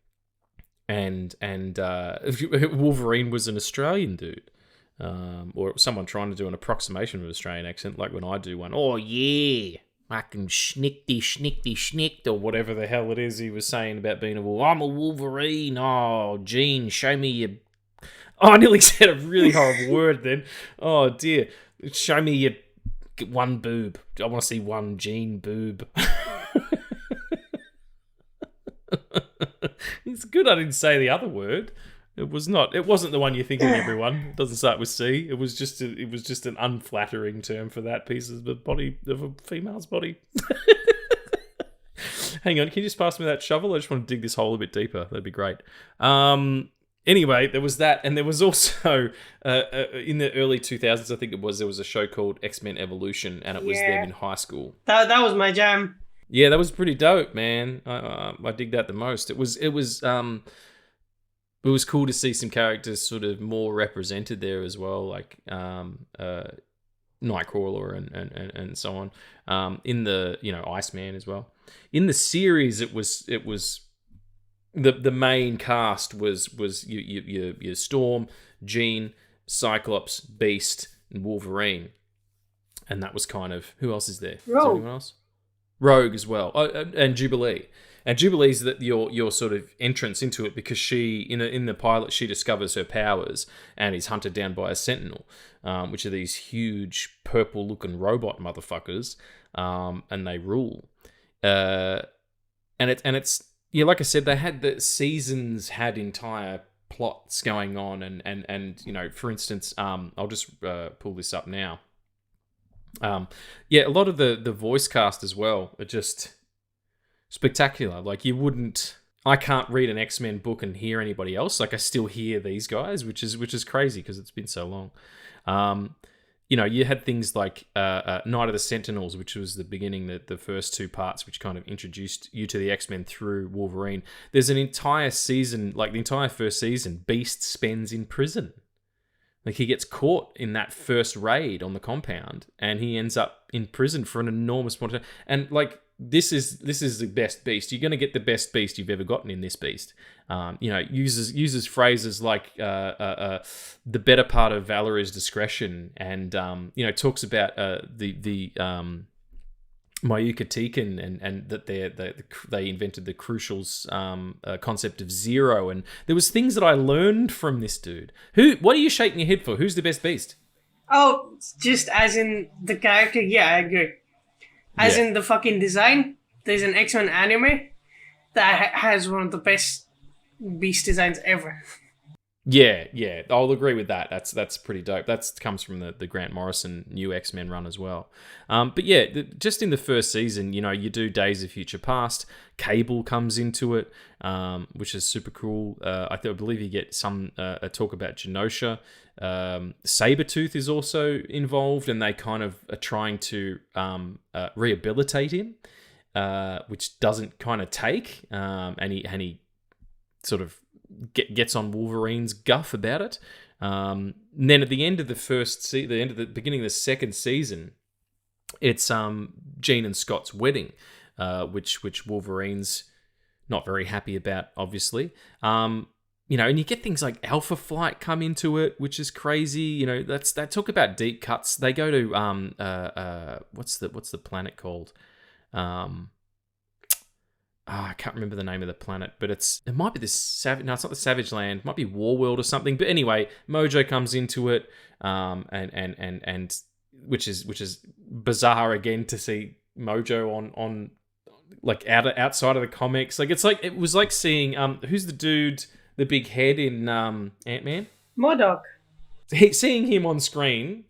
And Wolverine was an Australian dude. Or someone trying to do an approximation of an Australian accent, like when I do one. Oh, yeah. fucking schnicked, or whatever the hell it is he was saying about being a wolf. I'm a Wolverine. Oh, Gene, show me your... Oh, I nearly said a really horrible word then. Oh, dear. Show me your one boob. I want to see one Gene boob. It's good I didn't say the other word. It wasn't the one you're thinking, everyone. It doesn't start with C. It was just an unflattering term for that piece of the body of a female's body. Hang on, can you just pass me that shovel? I just want to dig this hole a bit deeper. That'd be great. Anyway, there was that, and there was also in the early 2000s, I think there was a show called X-Men Evolution, and it was them in high school. That was my jam. Yeah, that was pretty dope, man. I dig that the most. It was cool to see some characters sort of more represented there as well, like Nightcrawler and so on. In the Iceman as well. In the series, it was the main cast was your Storm, Jean, Cyclops, Beast, and Wolverine, and that was kind of who else is there? Is there anyone else? Rogue as well, and Jubilee. And Jubilee's your sort of entrance into it because she in the pilot she discovers her powers and is hunted down by a Sentinel, which are these huge purple looking robot motherfuckers, and they rule. And it's like I said, the seasons had entire plots going on, and for instance, I'll just pull this up now. A lot of the voice cast as well are just spectacular. Like I can't read an X-Men book and hear anybody else. Like I still hear these guys, which is crazy because it's been so long. You had things like Night of the Sentinels, which was the beginning, the first two parts, which kind of introduced you to the X-Men through Wolverine. There's an entire season, like the entire first season, Beast spends in prison. Like he gets caught in that first raid on the compound, and he ends up in prison for an enormous amount of time. And like this is the best Beast. You're going to get the best Beast you've ever gotten in this Beast. Uses phrases like the better part of valor is discretion, and talks about the Mayuka Tekin and that they invented the Crucial's concept of zero, and there was things that I learned from this dude. What are you shaking your head for? Who's the best Beast? Oh, just as in the character, yeah, I agree. As in the fucking design, there's an X-Men anime that has one of the best Beast designs ever. Yeah, I'll agree with that. That's pretty dope. That comes from the Grant Morrison new X-Men run as well. But yeah, just in the first season, you do Days of Future Past. Cable comes into it, which is super cool. I believe you get some talk about Genosha. Sabretooth is also involved, and they kind of are trying to rehabilitate him, which doesn't kind of take. And he sort of gets on Wolverine's guff about it. And then at the end of the beginning of the second season, it's Jean and Scott's wedding, which Wolverine's not very happy about, obviously. And you get things like Alpha Flight come into it, which is crazy. That talk about deep cuts. They go to what's the planet called? I can't remember the name of the planet, but it might be this no, it's not the Savage Land. It might be Warworld or something. But anyway, Mojo comes into it, and which is bizarre again to see Mojo on like outside of the comics. Like it was like seeing who's the dude, the big head in Ant-Man? MODOK. Seeing him on screen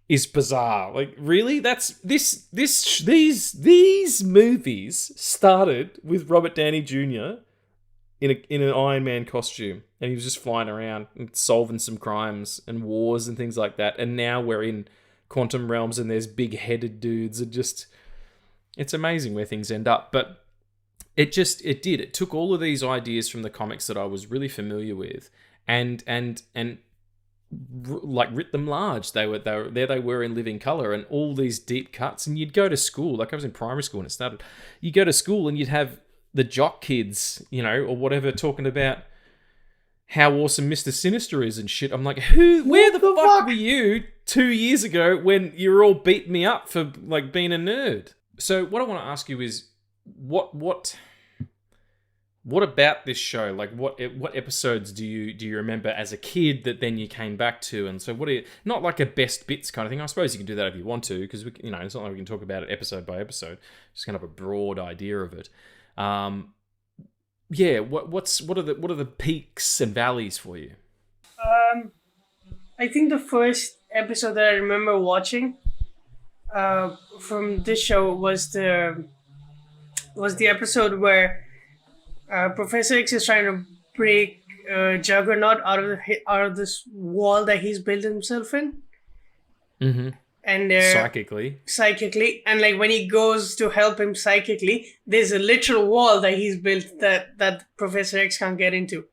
is bizarre. Like, really? That's these movies started with Robert Downey Jr. in an Iron Man costume, and he was just flying around and solving some crimes and wars and things like that. And now we're in quantum realms, and there's big-headed dudes, and just it's amazing where things end up. But it took all of these ideas from the comics that I was really familiar with, and like writ them large. They were in living color, and all these deep cuts. And you'd go to school, like I was in primary school when it started. You go to school and you'd have the jock kids, or whatever, talking about how awesome Mr. Sinister is and shit. I'm like, where the fuck were you 2 years ago when you were all beating me up for like being a nerd? So what I want to ask you is, what about this show? Like, what episodes do you remember as a kid that then you came back to? And so, what are you, not like a best bits kind of thing? I suppose you can do that if you want to, because it's not like we can talk about it episode by episode. Just kind of a broad idea of it. Yeah. What are the peaks and valleys for you? I think the first episode that I remember watching from this show was the episode where Professor X is trying to break Juggernaut out of this wall that he's built himself in. Mm-hmm. And psychically, and like when he goes to help him psychically, there's a literal wall that he's built that Professor X can't get into.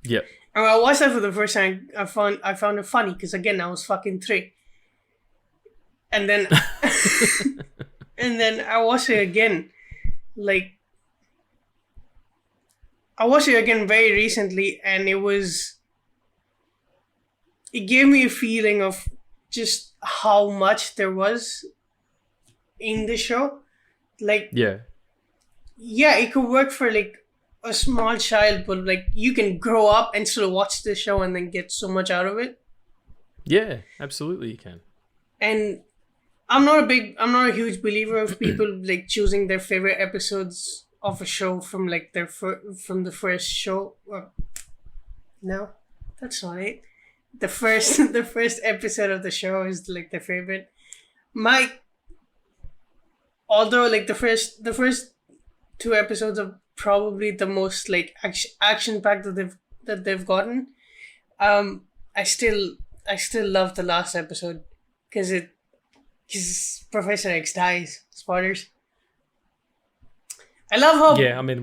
Yep. And when I watched that for the first time, I found it funny because again I was fucking 3, and then and then I watched it again, like I watched it again very recently, and it gave me a feeling of just how much there was in the show. Like, yeah, it could work for like a small child, but like you can grow up and still watch the show and then get so much out of it. Yeah, absolutely you can. And I'm not a huge believer of people like choosing their favorite episodes of a show from like from the first show. No, that's not it. The first episode of the show is like their favorite. Although like the first 2 episodes are probably the most like action packed that they've gotten. I still love the last episode because Professor X dies. Spoilers. I love how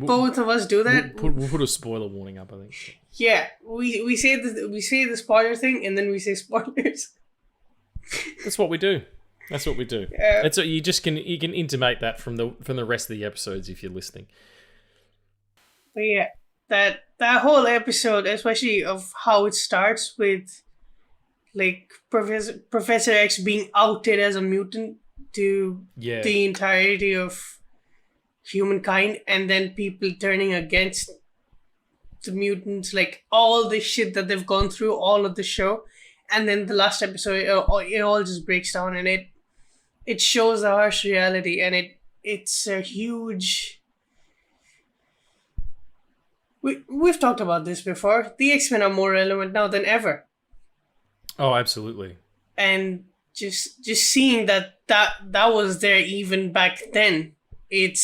both of us do that. We'll put a spoiler warning up, I think. Yeah, we say the spoiler thing and then we say spoilers. That's what we do. That's what you can intimate that from the rest of the episodes if you're listening. But yeah, that whole episode, especially of how it starts with like Professor X being outed as a mutant to the entirety of humankind, and then people turning against the mutants, like all the shit that they've gone through all of the show, and then the last episode it all just breaks down, and it shows the harsh reality, and it's a huge. We've talked about this before. The X-Men are more relevant now than ever. Oh, absolutely. And just seeing that was there even back then, it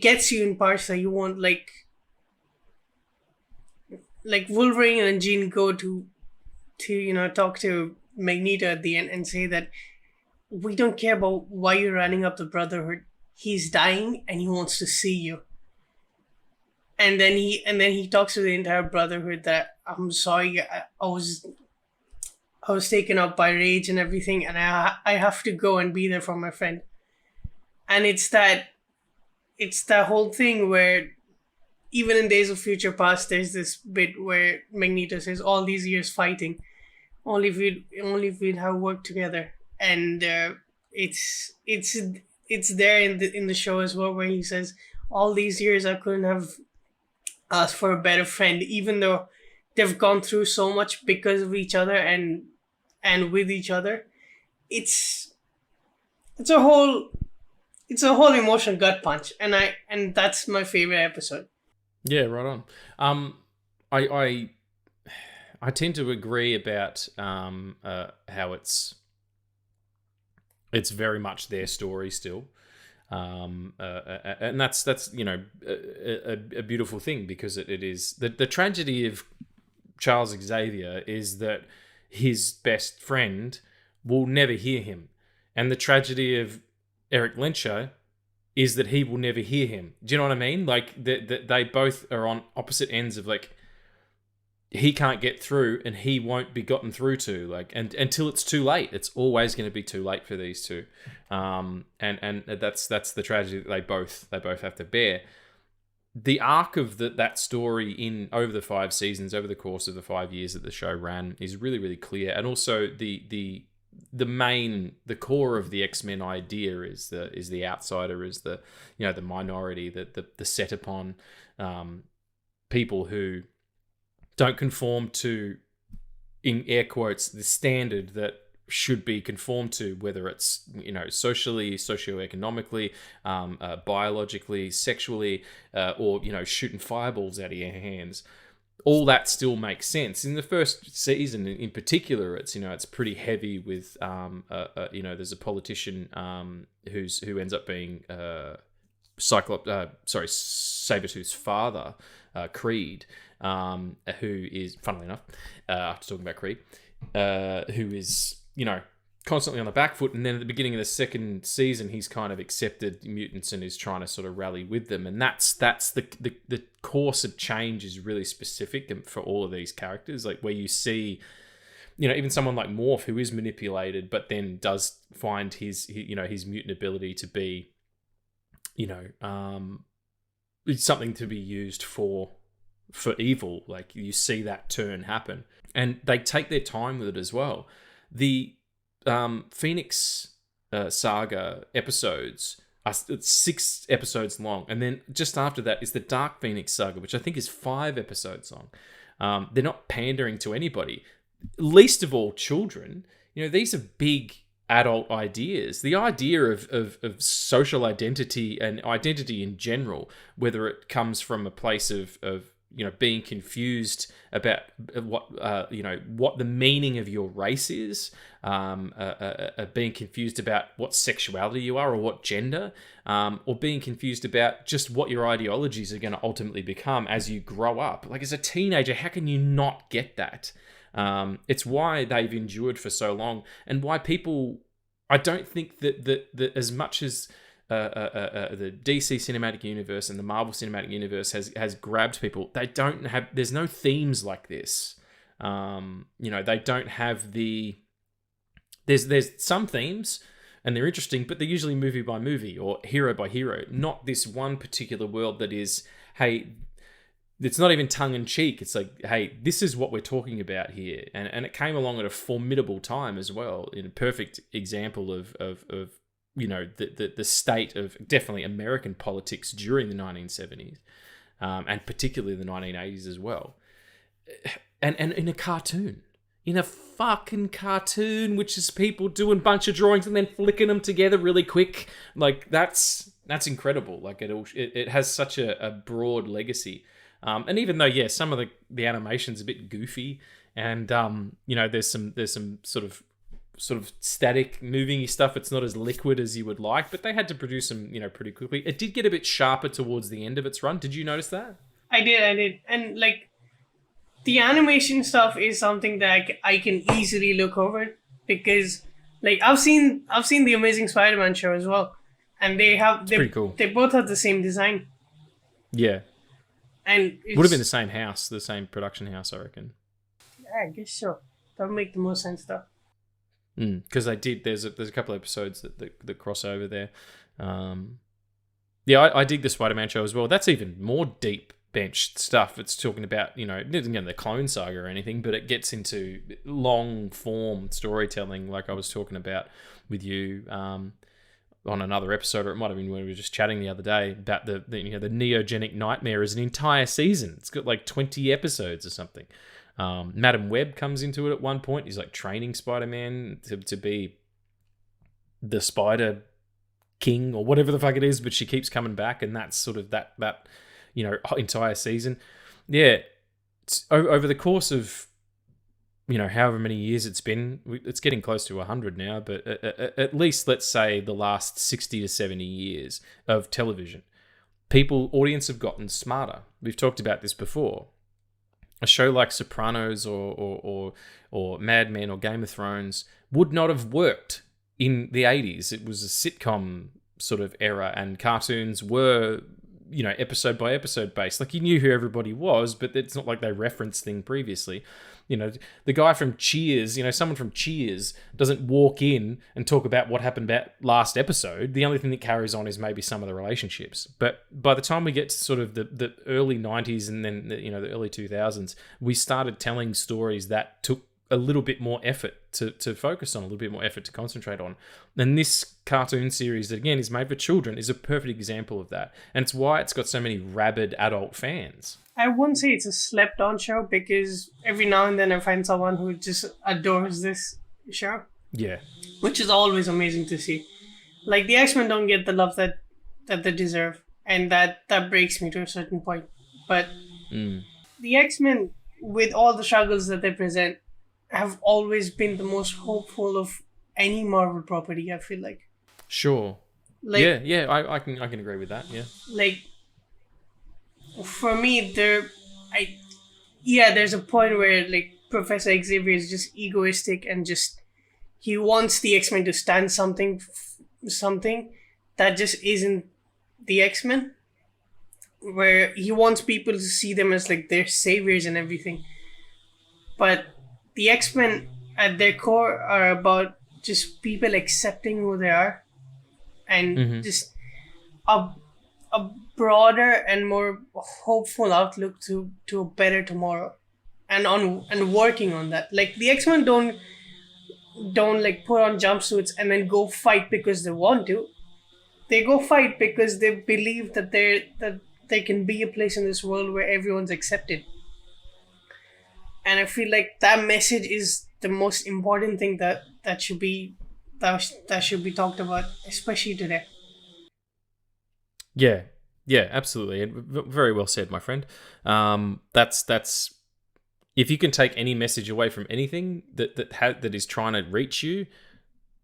gets you in parts that you want, like Wolverine and Jean go to talk to Magneto at the end and say that we don't care about why you're running up the Brotherhood. He's dying and he wants to see you. And then he talks to the entire Brotherhood that I'm sorry, I was taken up by rage and everything, and I have to go and be there for my friend. And it's that whole thing where even in Days of Future Past, there's this bit where Magneto says, "All these years fighting, only if we'd have worked together." And it's there in the show as well, where he says, "All these years I couldn't have asked for a better friend," even though they've gone through so much because of each other and with each other. It's a whole emotional gut punch, and that's my favorite episode. Yeah, right on. I tend to agree about how it's very much their story still, and that's a beautiful thing, because it is the tragedy of Charles Xavier is that his best friend will never hear him, and the tragedy of Eric Lenscher is that he will never hear him. Do you know what I mean? Like, they both are on opposite ends of, like, he can't get through and he won't be gotten through to, like, and until it's too late. It's always going to be too late for these two. And that's the tragedy that they both have to bear. The arc of that story over the 5 seasons, over the course of the 5 years that the show ran, is really, really clear. And also the the core of the X-Men idea is the outsider, is the the minority, the set upon people who don't conform to, in air quotes, the standard that should be conformed to, whether it's socially, socioeconomically, biologically, sexually, or shooting fireballs out of your hands. All that still makes sense. In the first season, in particular, it's pretty heavy with there's a politician who ends up being Sabretooth's father, Creed, who is, funnily enough, after talking about Creed, who is constantly on the back foot, and then at the beginning of the second season, he's kind of accepted mutants and is trying to sort of rally with them, and that's the course of change is really specific for all of these characters, like where you see, even someone like Morph, who is manipulated, but then does find his mutant ability to be, something to be used for evil. Like, you see that turn happen, and they take their time with it as well. The Phoenix saga episodes are 6 episodes long, and then just after that is the Dark Phoenix saga, which I think is 5 episodes long. They're not pandering to anybody, least of all children. These are big adult ideas. The idea of social identity and identity in general, whether it comes from a place of being confused about what the meaning of your race is, being confused about what sexuality you are or what gender, or being confused about just what your ideologies are going to ultimately become as you grow up. Like, as a teenager, how can you not get that? It's why they've endured for so long, and why people, I don't think that as much as the DC Cinematic Universe and the Marvel Cinematic Universe has grabbed people, there's no themes like this. They don't have there's some themes, and they're interesting, but they're usually movie by movie or hero by hero, not this one particular world that is, hey, it's not even tongue-in-cheek. It's like, hey, this is what we're talking about here. And it came along at a formidable time as well, in a perfect example of the state of definitely American politics during the 1970s, and particularly the 1980s as well. And in a cartoon. In a fucking cartoon, which is people doing a bunch of drawings and then flicking them together really quick. Like, that's incredible. Like, it has such a broad legacy. And even though, some of the animation's a bit goofy, and there's some sort of static moving stuff. It's not as liquid as you would like, but they had to produce them, pretty quickly. It did get a bit sharper towards the end of its run. Did you notice that? I did. And like, the animation stuff is something that I can easily look over, because like I've seen the Amazing Spider-Man show as well, and it's pretty cool. They both have the same design. Yeah. And would have been the same house, the same production house, I reckon. Yeah, I guess so. That would make the most sense, though. Because they did. There's a couple of episodes that cross over there. I dig the Spider-Man show as well. That's even more deep benched stuff. It's talking about, it doesn't get into the Clone Saga or anything, but it gets into long form storytelling, like I was talking about with you on another episode, or it might have been when we were just chatting the other day about the Neogenic Nightmare is an entire season. It's got like 20 episodes or something. Madam Web comes into it at one point. He's like training Spider-Man to be the Spider King or whatever the fuck it is, but she keeps coming back, and that's sort of that entire season. Yeah, it's over the course of however many years it's been. It's getting close to 100 now, but at least let's say the last 60 to 70 years of television, audience have gotten smarter. We've talked about this before. A show like Sopranos or Mad Men or Game of Thrones would not have worked in the 80s. It was a sitcom sort of era, and cartoons were, episode by episode based. Like, you knew who everybody was, but it's not like they referenced things previously. The guy from Cheers, someone from Cheers doesn't walk in and talk about what happened about last episode. The only thing that carries on is maybe some of the relationships. But by the time we get to sort of the early 90s and then, the early 2000s, we started telling stories that took a little bit more effort to focus on, a little bit more effort to concentrate on. And this cartoon series that, again, is made for children is a perfect example of that. And it's why it's got so many rabid adult fans. I won't say it's a slept-on show because every now and then I find someone who just adores this show. Yeah. Which is always amazing to see. Like, the X-Men don't get the love that they deserve. And that breaks me to a certain point. But the X-Men, with all the struggles that they present, have always been the most hopeful of any Marvel property, I feel like. Sure. Like, I can agree with that, yeah. Like, for me, there's a point where, like, Professor Xavier is just egoistic and just, he wants the X-Men to stand something that just isn't the X-Men, where he wants people to see them as, like, their saviors and everything. But the X-Men at their core are about just people accepting who they are and just a broader and more hopeful outlook to a better tomorrow, and working on that. Like, the X-Men don't like put on jumpsuits and then go fight because they want to. They go fight because they believe that they can be a place in this world where everyone's accepted. And I feel like that message is the most important thing that should be talked about, especially today. Yeah, absolutely. Very well said, my friend. That's if you can take any message away from anything that is trying to reach you,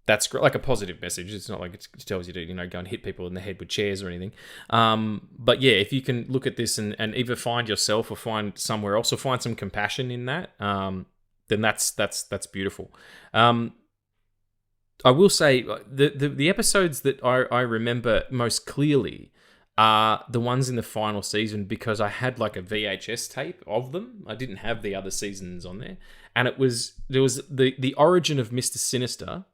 that's great. Like a positive message. It's not like it tells you to, go and hit people in the head with chairs or anything. But yeah, if you can look at this and either find yourself or find somewhere else or find some compassion in that, then that's beautiful. I will say the episodes that I remember most clearly are the ones in the final season, because I had like a VHS tape of them. I didn't have the other seasons on there. And there was the origin of Mr. Sinister,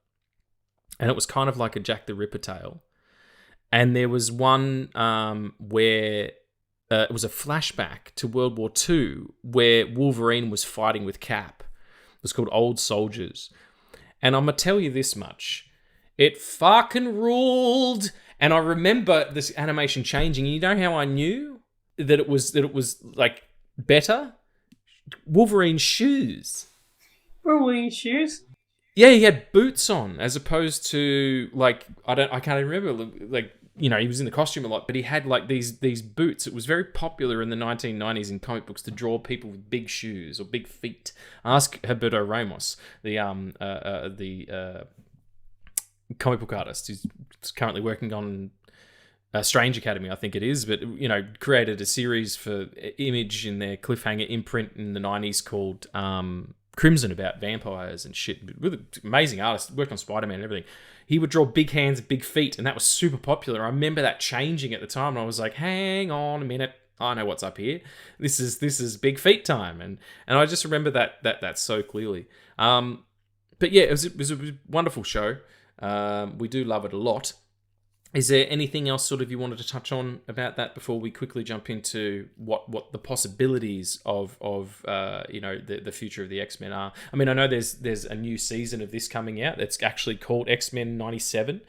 and it was kind of like a Jack the Ripper tale. And there was one where it was a flashback to World War II where Wolverine was fighting with Cap. It was called Old Soldiers. And I'm going to tell you this much. It fucking ruled. And I remember this animation changing. You know how I knew that it was like better? Wolverine's shoes. Wolverine's shoes? Yeah, he had boots on, as opposed to like I can't even remember. Like, he was in the costume a lot, but he had like these boots. It was very popular in the 1990s in comic books to draw people with big shoes or big feet. Ask Humberto Ramos, the comic book artist who's currently working on Strange Academy, I think it is, but created a series for Image in their cliffhanger imprint in the 90s called Crimson, about vampires and shit. With an amazing artist, worked on Spider-Man and everything. He would draw big hands and big feet, and that was super popular. I remember that changing at the time, and I was like, hang on a minute, I know what's up here. This is big feet time, and I just remember that so clearly. But yeah, it was a wonderful show. We do love it a lot. Is there anything else sort of you wanted to touch on about that before we quickly jump into what the possibilities of the future of the X-Men are? I mean, I know there's a new season of this coming out. It's actually called X-Men 97,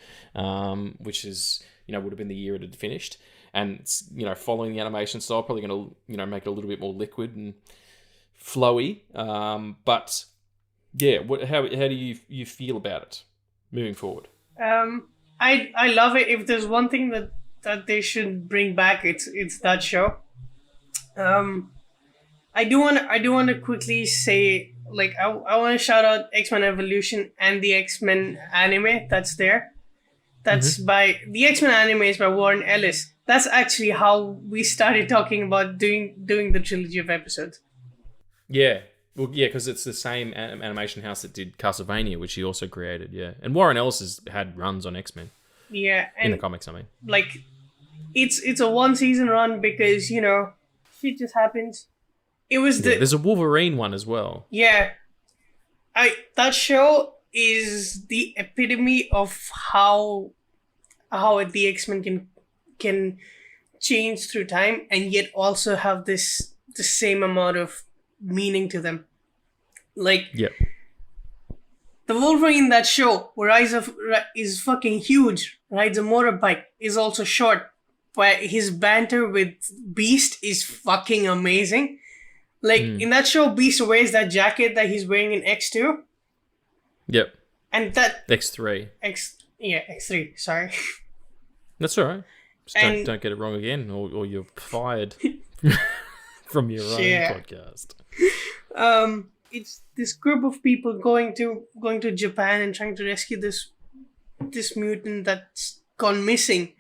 which is would have been the year it had finished, and it's, following the animation style, probably going to make it a little bit more liquid and flowy. But yeah, how do you feel about it moving forward? I love it. If there's one thing that they should bring back, it's that show. I do want to quickly say, like, I want to shout out X-Men Evolution and the X-Men anime that's there. That's by the X-Men anime is by Warren Ellis. That's actually how we started talking about doing the trilogy of episodes. Yeah. Well, yeah, because it's the same animation house that did Castlevania, which he also created, yeah. And Warren Ellis has had runs on X-Men. Yeah. And in the comics, I mean. Like, it's a one-season run because, shit just happens. It was there's a Wolverine one as well. Yeah. That show is the epitome of how the X-Men can change through time and yet also have the same amount of meaning to them. Like, Yep. the Wolverine in that show, where is fucking huge, rides a motorbike, is also short, but his banter with Beast is fucking amazing. Like, in that show, Beast wears that jacket that he's wearing in X2. Yep. And that... X3. X3, sorry. That's all right. Just don't get it wrong again, or you're fired from your own podcast. It's this group of people going to Japan and trying to rescue this mutant that's gone missing,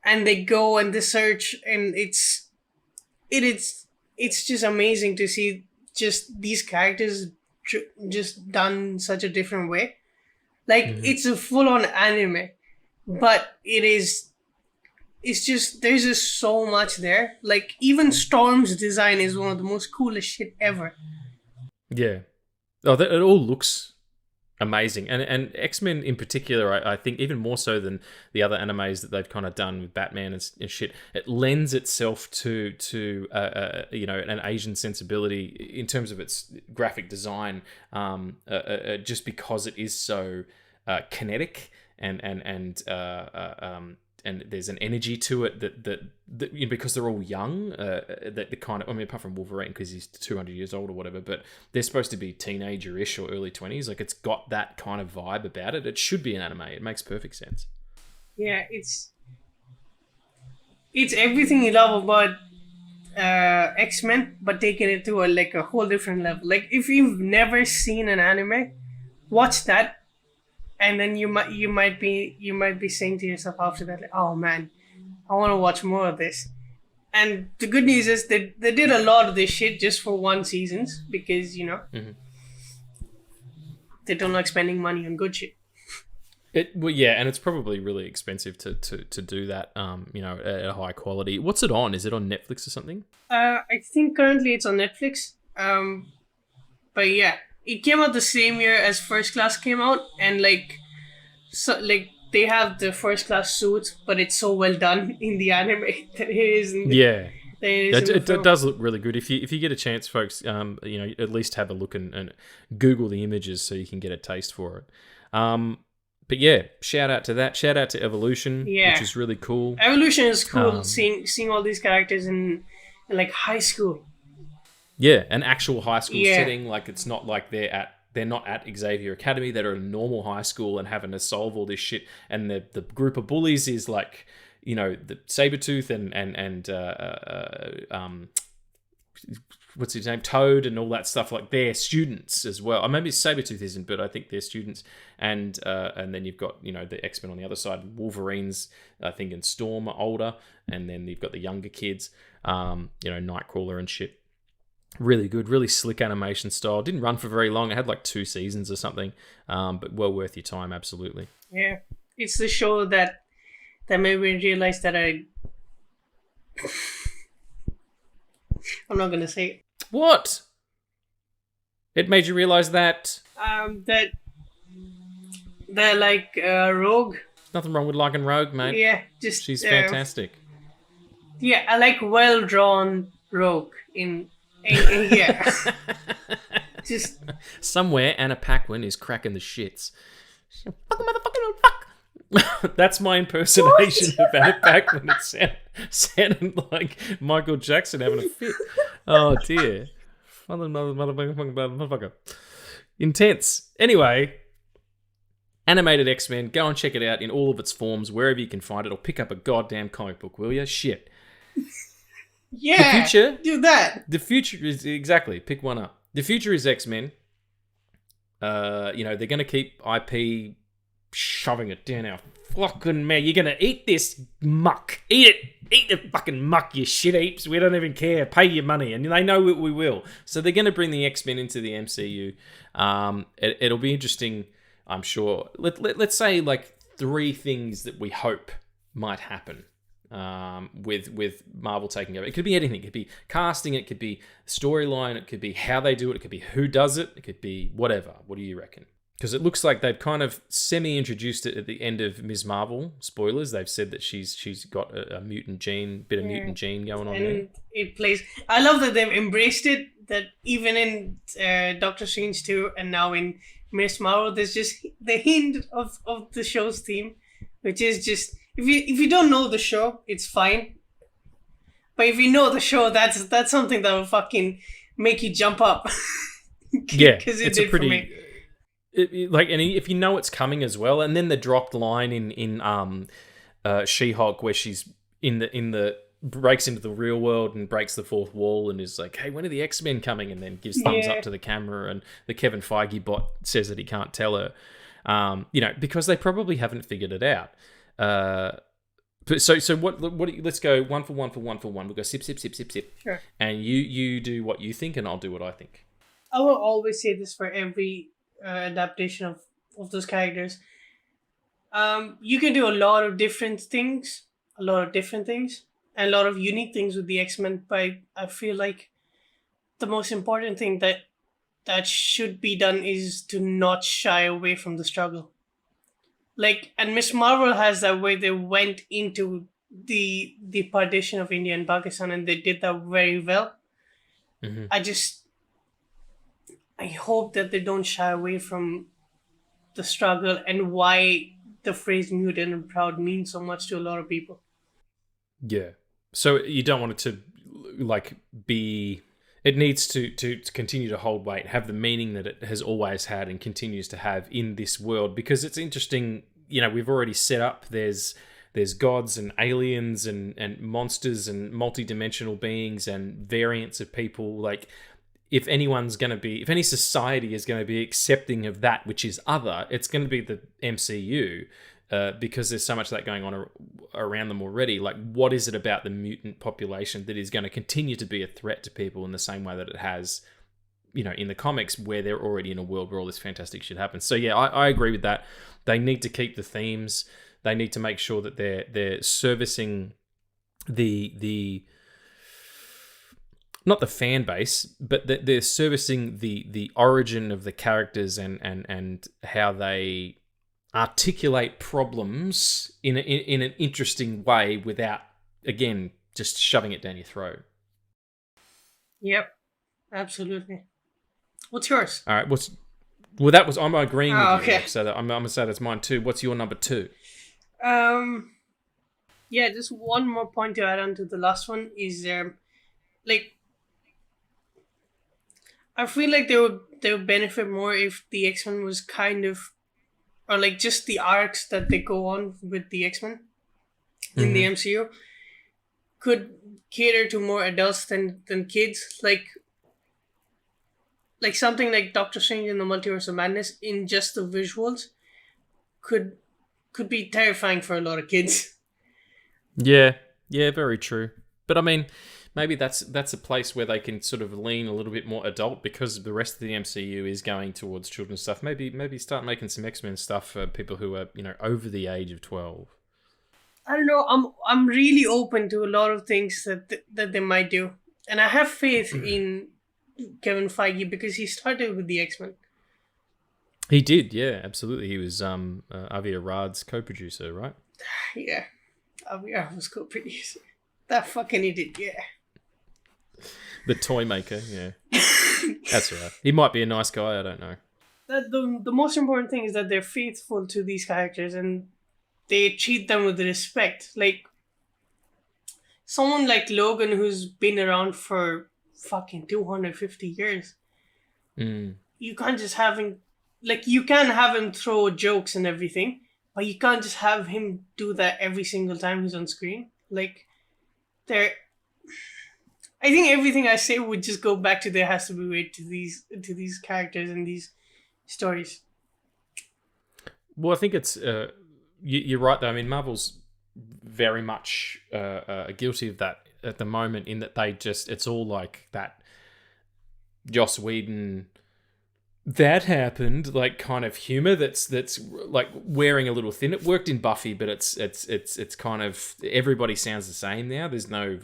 and they go and they search, and it's just amazing to see just these characters just done in such a different way. Like, it's a full-on anime, but it's just, there's just so much there. Like, even Storm's design is one of the most coolest shit ever. Yeah. Oh, it all looks amazing. And X-Men in particular, I think even more so than the other animes that they've kind of done with Batman and shit, it lends itself to an Asian sensibility in terms of its graphic design, just because it is so kinetic and there's an energy to it that because they're all young, that the kind of, I mean, apart from Wolverine because he's 200 years old or whatever, but they're supposed to be teenager-ish or early 20s. Like, it's got that kind of vibe about it. It should be an anime. It makes perfect sense. Yeah, it's everything you love about X-Men, but taking it to a whole different level. Like, if you've never seen an anime, watch that. And then you might be saying to yourself after that, like, oh man, I want to watch more of this. And the good news is they did a lot of this shit just for one season because, they don't like spending money on good shit. Well, yeah, and it's probably really expensive to do that, at a high quality. What's it on? Is it on Netflix or something? I think currently it's on Netflix. But yeah. It came out the same year as First Class came out, and they have the First Class suit, but it's so well done in the anime that it is. It does look really good. If you get a chance, folks, at least have a look and Google the images so you can get a taste for it. But yeah, shout out to that. Shout out to Evolution, which is really cool. Evolution is cool. Seeing all these characters in high school. Yeah, an actual high school setting. Like, it's not like they're not at Xavier Academy. They're at a normal high school and having to solve all this shit. And the group of bullies is like, the Sabretooth and what's his name, Toad, and all that stuff. Like, they're students as well. Or maybe Sabretooth isn't, but I think they're students. And then you've got the X-Men on the other side. Wolverine's, I think, and Storm are older, and then you've got the younger kids. Nightcrawler and shit. Really good, really slick animation style. Didn't run for very long. It had like 2 seasons or something, but well worth your time, absolutely. Yeah, it's the show that made me realize that I'm not gonna say it. What? It made you realize that? That Rogue. Nothing wrong with liking Rogue, mate. Yeah, she's fantastic. Yeah, I like well-drawn Rogue in yeah. Just somewhere Anna Paquin is cracking the shits. Fuck motherfucking fuck. That's my impersonation of Anna Paquin. It sounded like Michael Jackson having a fit. Oh dear. Motherfucker. Intense. Anyway, animated X-Men. Go and check it out in all of its forms, wherever you can find it, or pick up a goddamn comic book, will you? Shit. Yeah, the future, do that. The future is, exactly, pick one up. The future is X-Men. They're going to keep IP shoving it down our fucking mouth. You're going to eat this muck. Eat it. Eat the fucking muck, you shit heaps. We don't even care. Pay your money. And they know we will. So they're going to bring the X-Men into the MCU. It'll be interesting, I'm sure. Let's say like 3 things that we hope might happen. With Marvel taking over. It could be anything. It could be casting, it could be storyline, it could be how they do it, it could be who does it, it could be whatever. What do you reckon? Because it looks like they've kind of semi-introduced it at the end of Ms. Marvel. Spoilers. They've said that she's got a mutant gene, mutant gene going on there. It plays... I love that they've embraced it, that even in Doctor Strange 2 and now in Ms. Marvel, there's just the hint of the show's theme, which is just... If you don't know the show, it's fine. But if you know the show, that's something that will fucking make you jump up. Yeah, because it's a pretty... if you know it's coming as well, and then the dropped line in She-Hulk where she's in the breaks into the real world and breaks the fourth wall and is like, "Hey, when are the X-Men coming?" and then gives thumbs up to the camera, and the Kevin Feige bot says that he can't tell her, because they probably haven't figured it out. So what? Let's go one for one. We'll go sip. Sure. And you do what you think, and I'll do what I think. I will always say this for every adaptation of those characters. You can do a lot of different things, and a lot of unique things with the X-Men, but I feel like the most important thing that should be done is to not shy away from the struggle. And Miss Marvel has that way they went into the partition of India and Pakistan, and they did that very well. Mm-hmm. I hope that they don't shy away from the struggle and why the phrase mutant and proud means so much to a lot of people. Yeah. So you don't want it to be... It needs to continue to hold weight, have the meaning that it has always had and continues to have in this world, because it's interesting, we've already set up there's gods and aliens and monsters and multi-dimensional beings and variants of people. If any society is going to be accepting of that which is other, it's going to be the MCU, because there's so much of that going on around them already. What is it about the mutant population that is going to continue to be a threat to people in the same way that it has, in the comics, where they're already in a world where all this fantastic shit happens. So yeah, I agree with that. They need to keep the themes. They need to make sure that they're servicing the not the fan base, but that they're servicing the origin of the characters and how they articulate problems in an interesting way without, again, just shoving it down your throat. Yep, absolutely. What's yours? All right, I'm agreeing with you. Okay. So I'm gonna say that's mine too. What's your number 2? Yeah, just one more point to add on to the last one is I feel like they would benefit more if the X-Men was kind of, or just the arcs that they go on with the X-Men in the MCU could cater to more adults than kids. Like something like Doctor Strange in the Multiverse of Madness, in just the visuals, could be terrifying for a lot of kids. Yeah, very true. But I mean, maybe that's a place where they can sort of lean a little bit more adult, because the rest of the MCU is going towards children's stuff. Maybe start making some X-Men stuff for people who are, over the age of 12. I don't know. I'm really open to a lot of things that they might do, and I have faith in Kevin Feige, because he started with the X-Men. He did, yeah, absolutely. He was Avi Arad's co-producer, right? Yeah, Avi Arad was co-producer. That fucking idiot, yeah. The toy maker, yeah. That's right. He might be a nice guy, I don't know. The most important thing is that they're faithful to these characters and they treat them with respect. Someone like Logan, who's been around for fucking 250 years. You can't just have him... you can have him throw jokes and everything, but you can't just have him do that every single time he's on screen. I think everything I say would just go back to there has to be weight to these characters and these stories. Well, I think it's you're right though. I mean, Marvel's very much guilty of that at the moment, in that it's all like that Joss Whedon that happened, like kind of humor that's like wearing a little thin. It worked in Buffy, but it's kind of everybody sounds the same now. There's no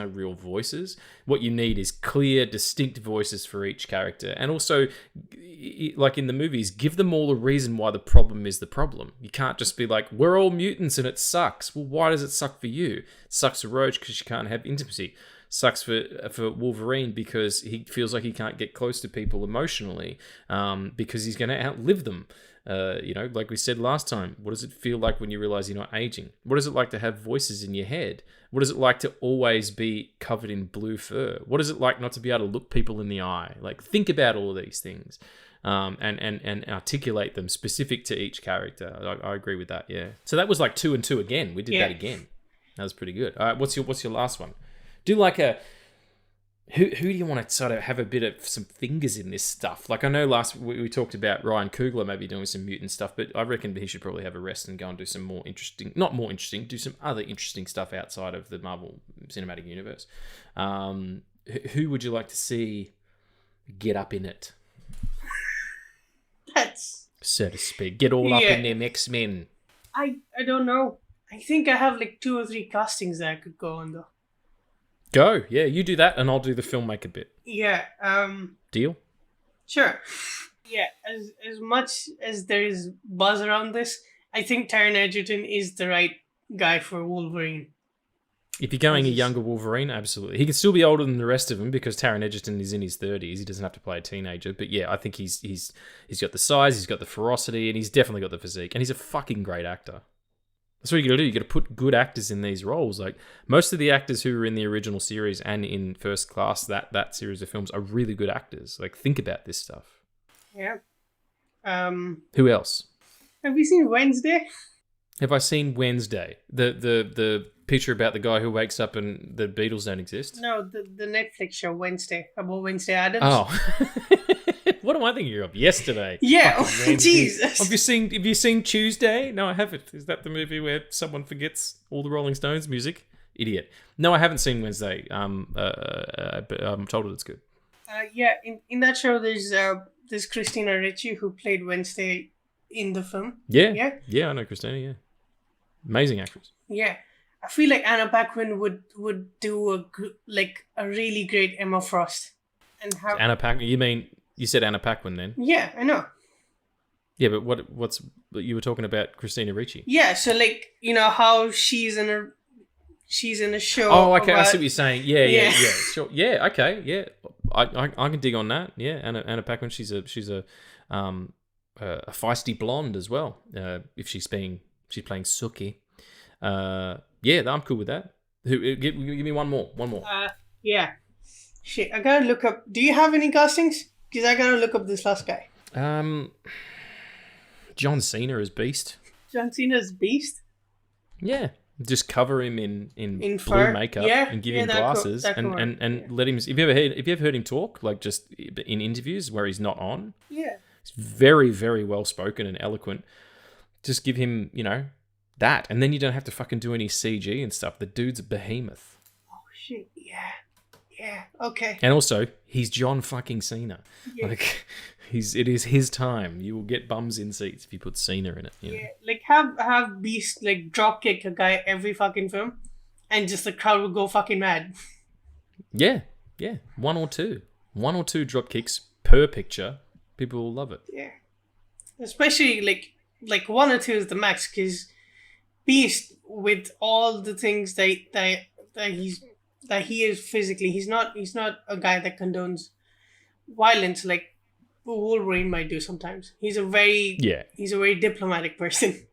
real voices. What you need is clear, distinct voices for each character, and also, like in the movies, give them all a reason why the problem is the problem. You can't just be like, we're all mutants and it sucks. Well, why does it suck for you? It sucks for Roach because she can't have intimacy. Sucks for Wolverine because he feels like he can't get close to people emotionally because he's going to outlive them. Like we said last time, what does it feel like when you realize you're not aging? What is it like to have voices in your head? What is it like to always be covered in blue fur? What is it like not to be able to look people in the eye? Like, think about all of these things and articulate them specific to each character. I agree with that, yeah. So that was like 2 and 2 again. We did that again. That was pretty good. All right, what's your last one? Do like a who do you want to sort of have a bit of some fingers in this stuff? Like I know last we talked about Ryan Coogler maybe doing some mutant stuff, but I reckon he should probably have a rest and go and do some do some other interesting stuff outside of the Marvel Cinematic Universe. Who would you like to see get up in it? That's so to speak. Get all up in them X-Men. I don't know. I think I have like 2 or 3 castings that I could go on though. Go, yeah, you do that and I'll do the filmmaker bit. Yeah. Deal? Sure. Yeah, as much as there is buzz around this, I think Taron Egerton is the right guy for Wolverine. If you're going a younger Wolverine, absolutely. He can still be older than the rest of them because Taron Egerton is in his 30s. He doesn't have to play a teenager. But yeah, I think he's got the size, he's got the ferocity, and he's definitely got the physique. And he's a fucking great actor. That's what you got to do. You got to put good actors in these roles. Like most of the actors who were in the original series and in First Class, that series of films are really good actors. Like think about this stuff. Yeah. Who else? Have you seen Wednesday? Have I seen Wednesday? The picture about the guy who wakes up and the Beatles don't exist? No, the Netflix show Wednesday about Wednesday Addams. Oh. What am I thinking of? Yesterday. Yeah, Jesus. Have you seen Tuesday? No, I haven't. Is that the movie where someone forgets all the Rolling Stones music? Idiot. No, I haven't seen Wednesday. But I'm told it's good. Yeah, in that show, there's Christina Ricci who played Wednesday in the film. Yeah, I know Christina. Yeah, amazing actress. Yeah, I feel like Anna Paquin would do a really great Emma Frost. And how Anna Paquin? You said Anna Paquin then? Yeah, I know. Yeah, but what's you were talking about Christina Ricci? Yeah, so like how she's in a show. Oh, okay, I see what you're saying. Yeah, sure. Yeah, okay, yeah, I can dig on that. Yeah, Anna Paquin, she's a feisty blonde as well. If she's playing Suki. Yeah, I'm cool with that. Give me one more. Yeah. Shit, I gotta look up. Do you have any castings? Because I gotta look up this last guy. John Cena as Beast. John Cena's Beast? Yeah. Just cover him in blue fur makeup and give him that glasses and let him. Have you ever heard him talk, like just in interviews where he's not on? Yeah. He's very, very well spoken and eloquent. Just give him, that, and then you don't have to fucking do any CG and stuff. The dude's a behemoth. Oh shit! Yeah. Okay. And also, he's John fucking Cena. Yeah. Like, it is his time. You will get bums in seats if you put Cena in it. Yeah. Like have Beast like drop kick a guy every fucking film, and just the crowd will go fucking mad. Yeah. One or two drop kicks per picture. People will love it. Yeah. Especially like 1 or 2 is the max, because Beast, with all the things that he is physically, he's not a guy that condones violence like Wolverine might do sometimes. He's a very diplomatic person.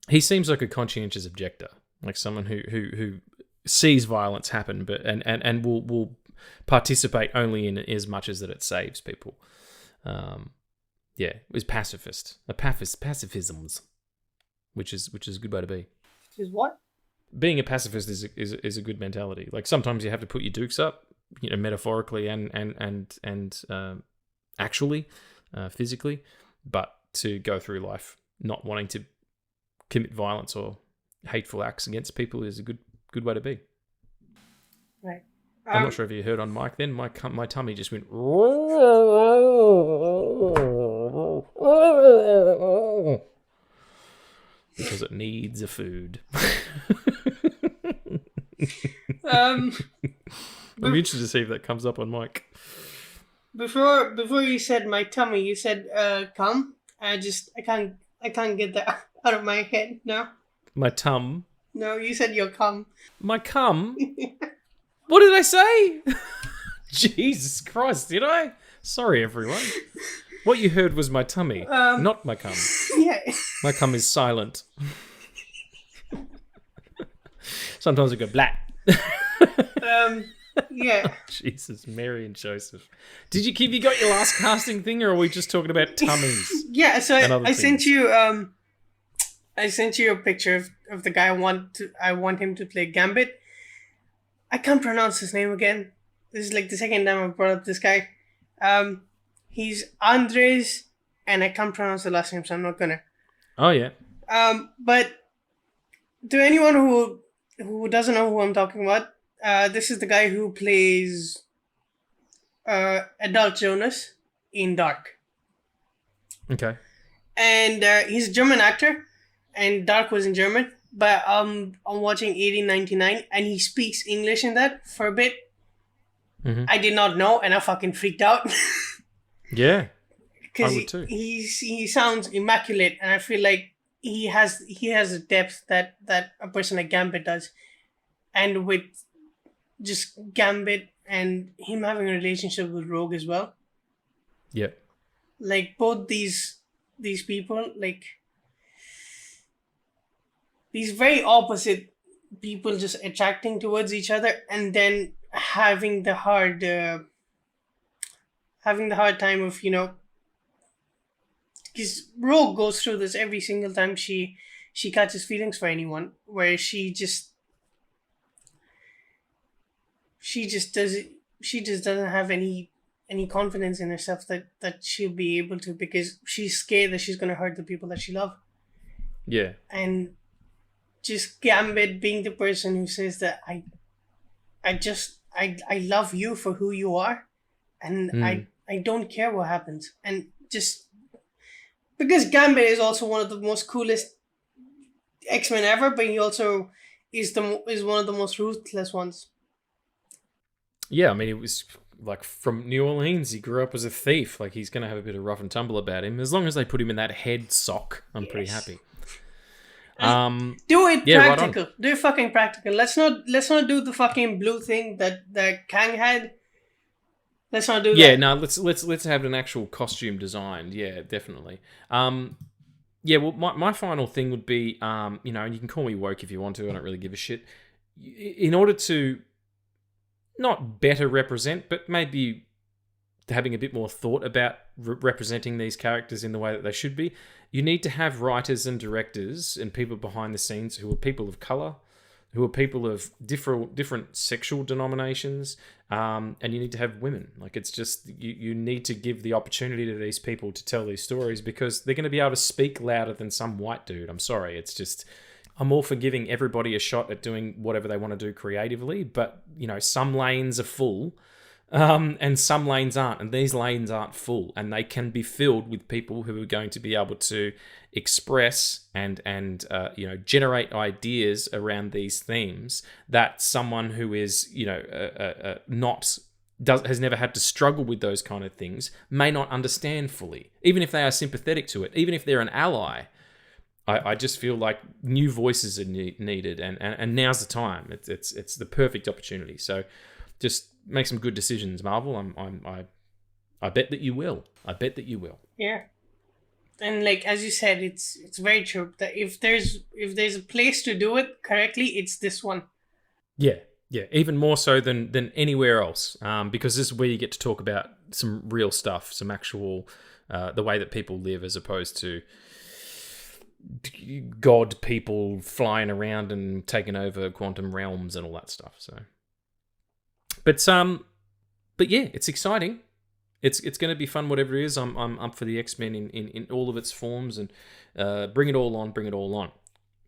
He seems like a conscientious objector, like someone who sees violence happen, but and will participate only in as much as that it saves people. Is pacifist. Pacifisms, which is a good way to be. Is what? Being a pacifist is a good mentality. Like sometimes you have to put your dukes up, metaphorically and actually, physically, but to go through life not wanting to commit violence or hateful acts against people is a good way to be. Right. I'm not sure if you heard on mic then. My tummy just went... because it needs a food. I'm interested to see if that comes up on mic. Before you said my tummy, you said cum. I can't get that out of my head now. My tum. No, you said your cum. My cum? What did I say? Jesus Christ, did I? Sorry, everyone. What you heard was my tummy, not my cum. Yeah. My cum is silent. Sometimes I go black. Yeah. Jesus, Mary and Joseph. Have you got your last casting thing, or are we just talking about tummies? Yeah, so I sent you a picture of the guy I want him to play Gambit. I can't pronounce his name again. This is like the second time I've brought up this guy. He's Andres, and I can't pronounce the last name, so I'm not gonna. Oh yeah. But to anyone who doesn't know who I'm talking about, this is the guy who plays Adult Jonas in Dark. Okay. And he's a German actor, and Dark was in German. But I'm watching 1899, and he speaks English in that for a bit. Mm-hmm. I did not know, and I fucking freaked out. Yeah, because he sounds immaculate, and I feel like he has a depth that a person like Gambit does, and with just Gambit and him having a relationship with Rogue as well. Yeah, like both these people, like these very opposite people, just attracting towards each other, and then having the hard time of, because Rogue goes through this every single time she catches feelings for anyone, where she just doesn't have any confidence in herself that she'll be able to, because she's scared that she's going to hurt the people that she loves. Yeah. And just Gambit being the person who says that I love you for who you are, and I don't care what happens. And just because Gambit is also one of the most coolest X-Men ever, but he also is one of the most ruthless ones. Yeah, I mean, it was like from New Orleans. He grew up as a thief. Like, he's going to have a bit of rough and tumble about him. As long as they put him in that head sock, I'm pretty happy. Do it practical. Right, do it fucking practical. Let's not do the fucking blue thing that Kang had. Let's not do that. Yeah, no, let's have an actual costume designed. Yeah, definitely. Yeah, well, my final thing would be, and you can call me woke if you want to. I don't really give a shit. In order to not better represent, but maybe having a bit more thought about representing these characters in the way that they should be, you need to have writers and directors and people behind the scenes who are people of color, who are people of different sexual denominations, and you need to have women. Like, it's just, you need to give the opportunity to these people to tell these stories, because they're going to be able to speak louder than some white dude. I'm sorry. It's just, I'm all for giving everybody a shot at doing whatever they want to do creatively, but, some lanes are full, and some lanes aren't, and these lanes aren't full, and they can be filled with people who are going to be able to express and generate ideas around these themes that someone who is has never had to struggle with those kind of things may not understand fully, even if they are sympathetic to it, even if they're an ally. I just feel like new voices are needed, and now's the time. It's the perfect opportunity. So just make some good decisions, Marvel. I bet that you will. I bet that you will. Yeah. And like, as you said, it's very true that if there's a place to do it correctly, it's this one. Yeah, even more so than anywhere else, because this is where you get to talk about some real stuff, some actual the way that people live, as opposed to god people flying around and taking over quantum realms and all that stuff. So, but yeah, it's exciting. It's going to be fun, whatever it is. I'm up for the X-Men in all of its forms, and bring it all on.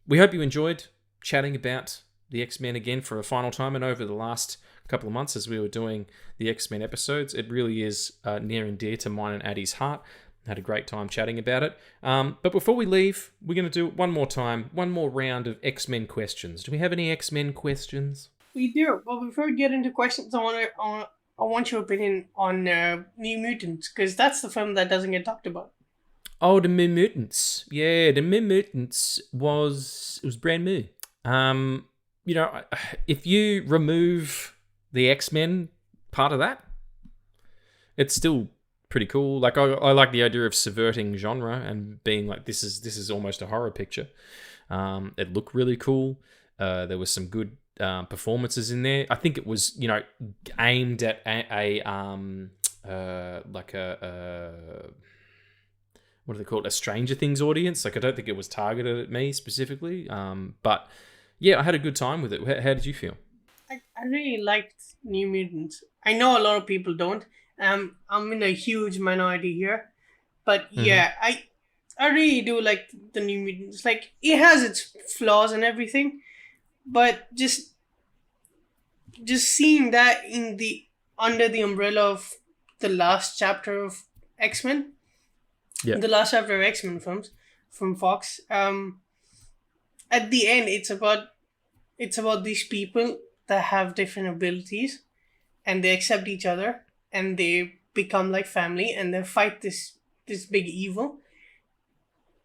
We hope you enjoyed chatting about the X-Men again for a final time, and over the last couple of months as we were doing the X-Men episodes, it really is near and dear to mine and Addie's heart. Had a great time chatting about it. But before we leave, we're going to do one more round of X-Men questions. Do we have any X-Men questions? We do. Well, before we get into questions, I want your opinion on New Mutants, because that's the film that doesn't get talked about. Oh, the New Mutants. Yeah, the New Mutants was brand new. If you remove the X-Men part of that, it's still pretty cool. Like I like the idea of subverting genre and being like, this is almost a horror picture. It looked really cool. There was some good performances in there. I think it was aimed at what do they call it? A Stranger Things audience. Like I don't think it was targeted at me specifically. But yeah, I had a good time with it. How did you feel? I really liked New Mutants. I know a lot of people don't. I'm in a huge minority here, but yeah, I really do like the New Mutants. Like, it has its flaws and everything, but just seeing that under the umbrella of the last chapter of X-Men, the last chapter of X-Men films from Fox. At the end, it's about these people that have different abilities, and they accept each other. And they become like family, and they fight this big evil,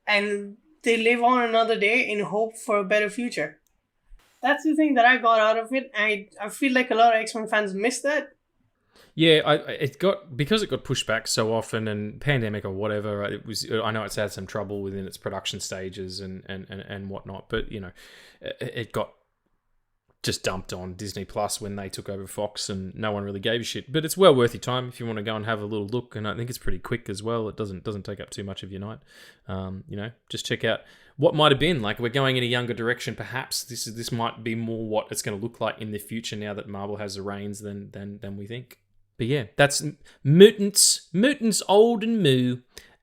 and they live on another day in hope for a better future. That's the thing that I got out of it. I feel like a lot of X-Men fans missed that. Yeah, because it got pushed back so often, and pandemic or whatever. I know it's had some trouble within its production stages and whatnot, but it got just dumped on Disney Plus when they took over Fox, and no one really gave a shit. But it's well worth your time if you want to go and have a little look, and I think it's pretty quick as well. It doesn't take up too much of your night. Just check out what might have been. Like, we're going in a younger direction. Perhaps this might be more what it's going to look like in the future now that Marvel has the reins than we think. But yeah, that's Mutants old and moo,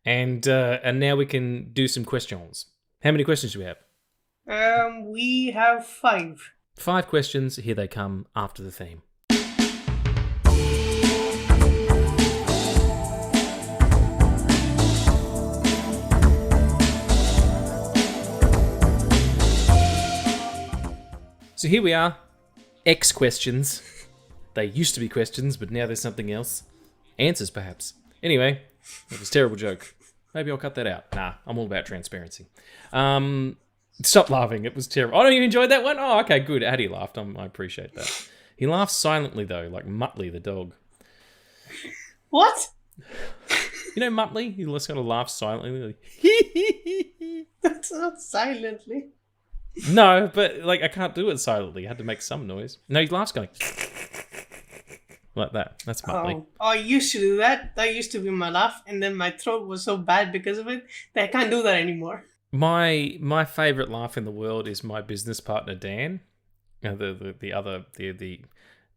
and now we can do some questions. How many questions do we have? We have 5. 5 questions, here they come after the theme. So here we are, X questions. They used to be questions, but now there's something else. Answers, perhaps. Anyway, it was a terrible joke. Maybe I'll cut that out. Nah, I'm all about transparency. Stop laughing. It was terrible. Oh, you enjoyed that one? Oh, okay, good. Addie laughed. I appreciate that. He laughs silently, though, like Muttley the dog. What? You know Muttley? He just kind of laughs silently. That's not silently. No, but I can't do it silently. I had to make some noise. No, he laughs going like that. That's Muttley. Oh, I used to do that. That used to be my laugh, and then my throat was so bad because of it that I can't do that anymore. My favourite laugh in the world is my business partner Dan, the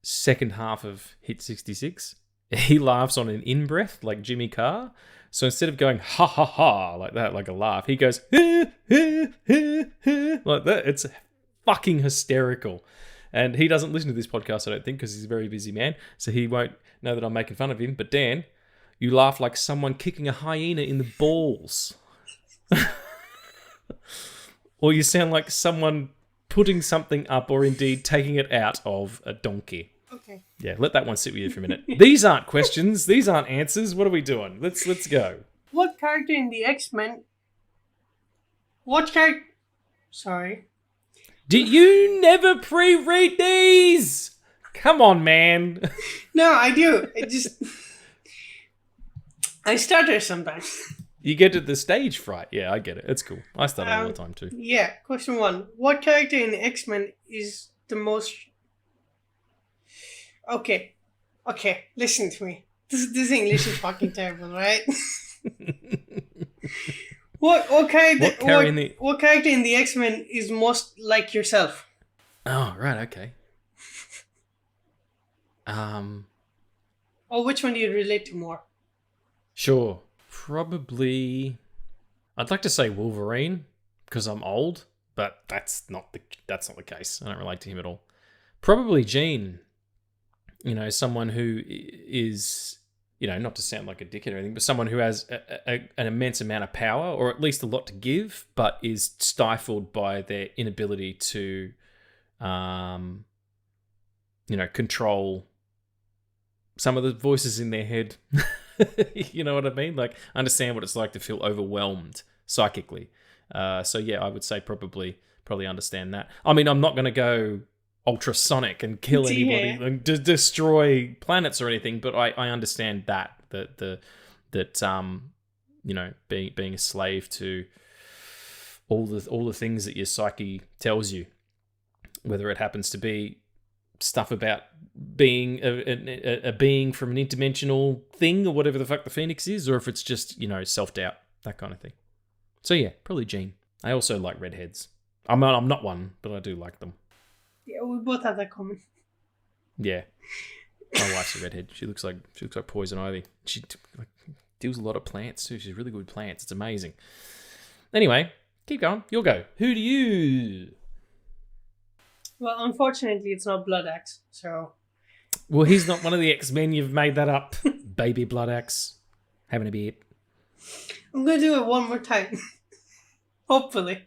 second half of Hit 66. He laughs on an in-breath like Jimmy Carr. So instead of going ha ha ha like that, like a laugh, he goes like that. It's fucking hysterical. And he doesn't listen to this podcast, I don't think, because he's a very busy man. So he won't know that I'm making fun of him. But Dan, you laugh like someone kicking a hyena in the balls. Or you sound like someone putting something up or indeed taking it out of a donkey. Okay. Yeah, let that one sit with you for a minute. These aren't questions. These aren't answers. What are we doing? Let's go. What character in the X-Men... Sorry. Did you never pre-read these? Come on, man. No, I do. I stutter sometimes. You get to the stage fright. Yeah, I get it. It's cool. I stutter all the time too. Yeah, question 1. What character in X-Men is the most... Okay, listen to me. This English is fucking terrible, right? What character in the X-Men is most like yourself? Oh, right, okay. Or which one do you relate to more? Sure. Probably... I'd like to say Wolverine, because I'm old, but that's not the case. I don't relate to him at all. Probably Jean, someone who is, not to sound like a dickhead or anything, but someone who has an immense amount of power, or at least a lot to give, but is stifled by their inability to, control some of the voices in their head. You know what I mean? Like, understand what it's like to feel overwhelmed psychically. So yeah, I would say probably understand that. I mean, I'm not going to go ultrasonic and kill anybody and destroy planets or anything, but I understand that being a slave to all the things that your psyche tells you, whether it happens to be stuff about being a being from an interdimensional thing or whatever the fuck the Phoenix is, or if it's just, self-doubt, that kind of thing. So yeah, probably Jean. I also like redheads. I'm not one, but I do like them. Yeah, we both have that common. Yeah. My wife's a redhead. She looks like poison ivy. She deals a lot of plants too. She's really good with plants. It's amazing. Anyway, keep going. You'll go. Who do you... Well, unfortunately, it's not Blood Axe, so... Well, he's not one of the X-Men. You've made that up. Baby Blood Axe. Having a beard. I'm going to do it one more time. Hopefully.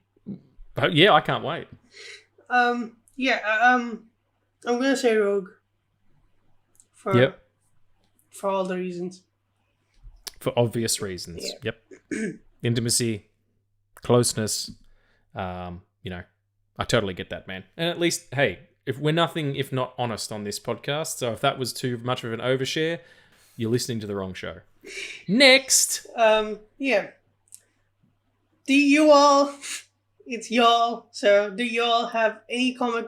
Oh, yeah, I can't wait. I'm going to say Rogue. Yep. For all the reasons. For obvious reasons. Yeah. Yep. Intimacy. Closeness. I totally get that, man. And at least, hey, if we're nothing if not honest on this podcast, so if that was too much of an overshare, you're listening to the wrong show. Next! Yeah. Do you all... It's y'all. So, do you all have any comic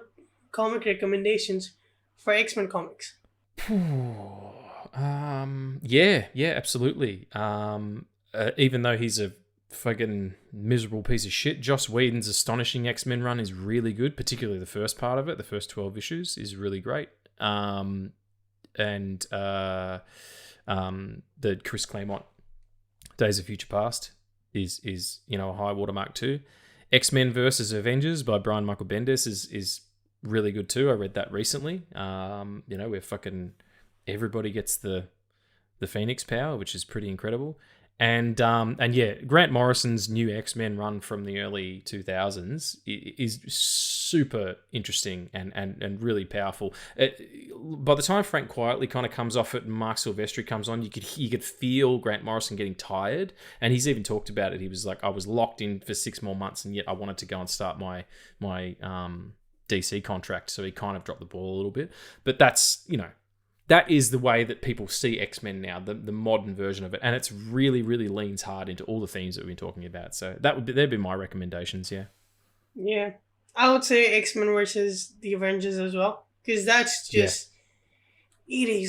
recommendations for X-Men comics? Yeah, absolutely. Even though he's a fucking miserable piece of shit, Joss Whedon's astonishing X-Men run is really good, particularly the first part of it. The first 12 issues is really great. The Chris Claremont Days of Future Past is a high watermark too. X-Men versus Avengers by Brian Michael Bendis is really good too. I read that recently. Where fucking everybody gets the Phoenix power, which is pretty incredible. And yeah, Grant Morrison's new X-Men run from the early 2000s is super interesting and really powerful. By the time Frank Quietly kind of comes off it and Mark Silvestri comes on, you could feel Grant Morrison getting tired. And he's even talked about it. He was like, I was locked in for 6 more months, and yet I wanted to go and start my DC contract. So he kind of dropped the ball a little bit. But that's, that is the way that people see X-Men now, the modern version of it. And it's really, really leans hard into all the themes that we've been talking about. So they'd be my recommendations, yeah. Yeah. I would say X-Men versus the Avengers as well. Because that's just... Yeah.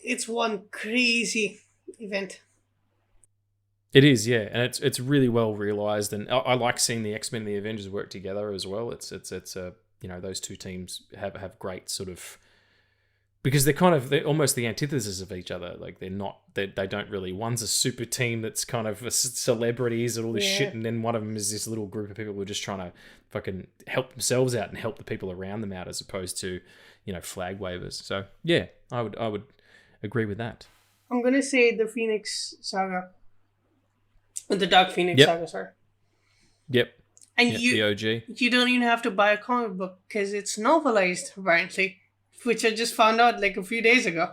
It's one crazy event. It is, yeah. And it's really well realised. And I like seeing the X-Men and the Avengers work together as well. It's those two teams have great sort of... Because they're almost the antithesis of each other. Like they don't really. One's a super team that's kind of celebrities and all this shit, and then one of them is this little group of people who are just trying to fucking help themselves out and help the people around them out, as opposed to, flag wavers. So yeah, I would agree with that. I'm gonna say the Phoenix Saga, the Dark Phoenix Saga. Sorry. Yep. And the OG. You don't even have to buy a comic book because it's novelized apparently. Which I just found out like a few days ago.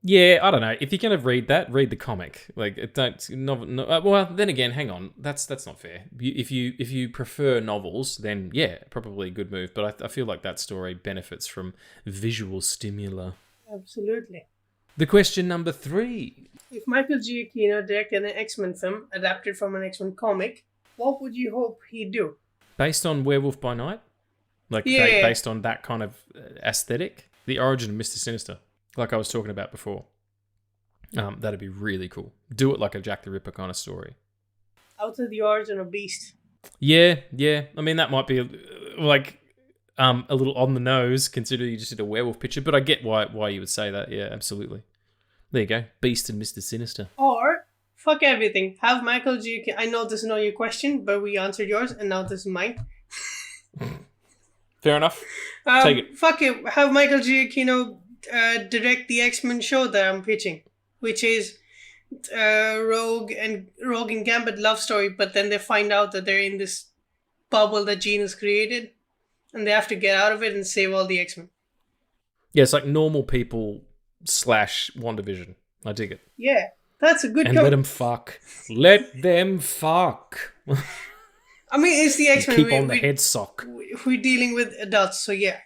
Yeah, I don't know. If you're gonna read the comic. Like, well, then again, hang on. That's not fair. If you prefer novels, then yeah, probably a good move. But I feel like that story benefits from visual stimuli. Absolutely. The question number 3: If Michael Giacchino directed an X-Men film adapted from an X-Men comic, what would you hope he'd do? Based on Werewolf by Night. Based on that kind of aesthetic, the origin of Mr. Sinister, like I was talking about before. That'd be really cool. Do it like a Jack the Ripper kind of story. Out of the origin of Beast. Yeah. I mean, that might be a little on the nose, considering you just did a werewolf picture, but I get why you would say that. Yeah, absolutely. There you go. Beast and Mr. Sinister. Or, fuck everything. Have Michael Giacchino... I know this is not your question, but we answered yours, and now this is mine. Fair enough. Take it. Fuck it. Have Michael Giacchino direct the X-Men show that I'm pitching, which is Rogue and Gambit love story, but then they find out that they're in this bubble that Jean has created, and they have to get out of it and save all the X-Men. Yeah, it's like normal people / WandaVision. I dig it. Yeah, that's a good. And let them fuck. Let them fuck. I mean, it's the X-Men. Keep on the head sock. We're dealing with adults, so yeah.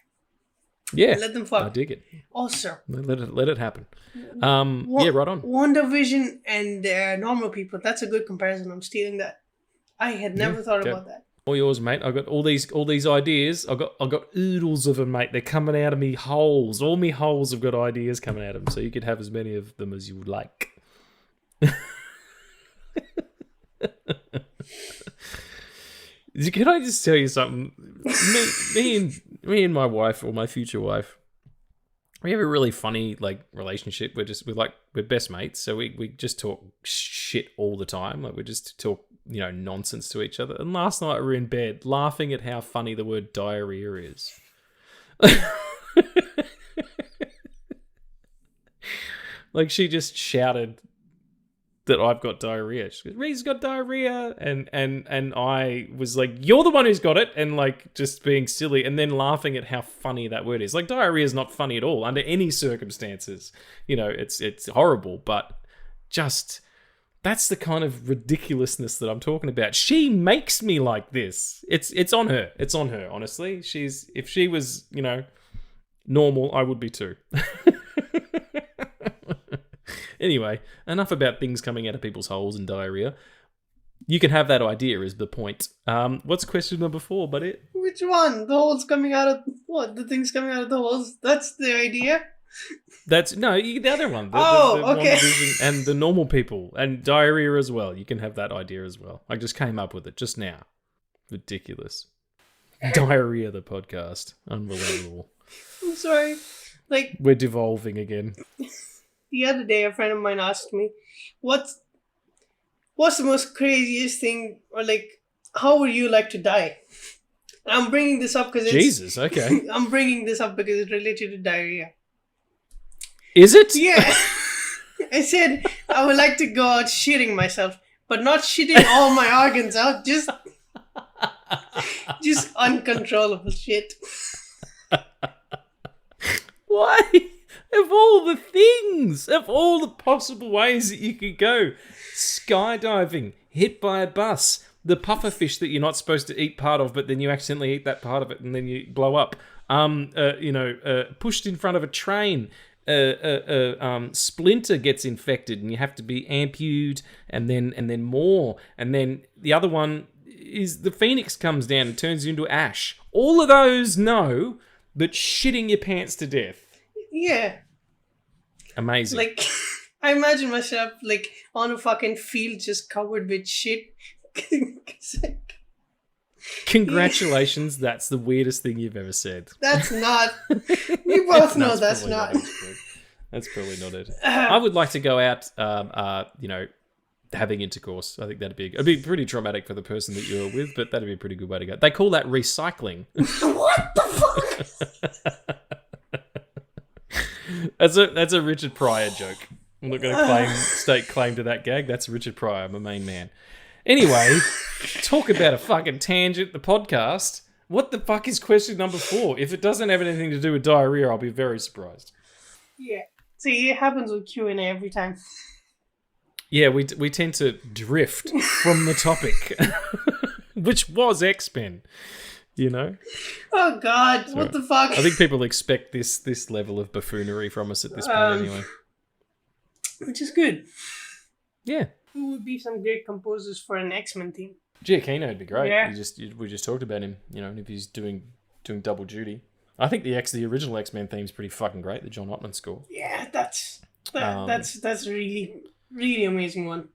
Yeah, let them fuck. I dig it. Also, let it happen. Yeah, right on. WandaVision and normal people. That's a good comparison. I'm stealing that. I had never thought about that. All yours, mate. I've got all these ideas. I've got oodles of them, mate. They're coming out of me holes. All me holes have got ideas coming out of them. So you could have as many of them as you would like. Can I just tell you something? Me and my wife, or my future wife, we have a really funny relationship. We're best mates, so we just talk shit all the time. We just talk nonsense to each other. And last night we were in bed laughing at how funny the word diarrhea is. She just shouted that I've got diarrhea. She goes, "Ree's got diarrhea," and I was like, "You're the one who's got it," and just being silly, and then laughing at how funny that word is. Diarrhea is not funny at all under any circumstances. It's horrible, but just that's the kind of ridiculousness that I'm talking about. She makes me like this. It's on her. It's on her. Honestly, if she was normal, I would be too. Anyway, enough about things coming out of people's holes and diarrhea. You can have that idea is the point. What's question number 4, buddy? Which one? The holes coming out of... What? The things coming out of the holes? That's the idea? The other one. The okay. WandaVision and the normal people. And diarrhea as well. You can have that idea as well. I just came up with it just now. Ridiculous. Diarrhea, the podcast. Unbelievable. I'm sorry. We're devolving again. The other day, a friend of mine asked me, what's the most craziest thing, or how would you like to die? And I'm bringing this up because it's... Jesus, okay. I'm bringing this up because it's related to diarrhea. Is it? Yeah. I said, I would like to go out shitting myself, but not shitting all my organs out, just uncontrollable shit. Why? Of all the things, of all the possible ways that you could go, skydiving, hit by a bus, the pufferfish that you're not supposed to eat part of, but then you accidentally eat that part of it and then you blow up. Pushed in front of a train. Splinter gets infected and you have to be amputated, and then more, and then the other one is the phoenix comes down and turns you into ash. All of those, no, but shitting your pants to death. Yeah. Amazing. I imagine myself on a fucking field just covered with shit. Congratulations, that's the weirdest thing you've ever said. That's not. We both know that's not. That's probably not it. I would like to go out, having intercourse. I think it'd be pretty traumatic for the person that you're with, but that'd be a pretty good way to go. They call that recycling. What the fuck? That's a Richard Pryor joke. I'm not going to stake claim to that gag. That's Richard Pryor. I'm a main man. Anyway, talk about a fucking tangent. The podcast. What the fuck is question number 4? If it doesn't have anything to do with diarrhea, I'll be very surprised. Yeah. See, it happens with Q&A every time. Yeah, we tend to drift from the topic, which was X-Men. Oh God, so, what the fuck? I think people expect this level of buffoonery from us at this point anyway. Which is good. Yeah. Who would be some great composers for an X-Men theme? Giacchino would be great. Yeah. We just talked about him, if he's doing double duty. I think the original X-Men theme's pretty fucking great, the John Ottman score. Yeah, that's a really, really amazing one.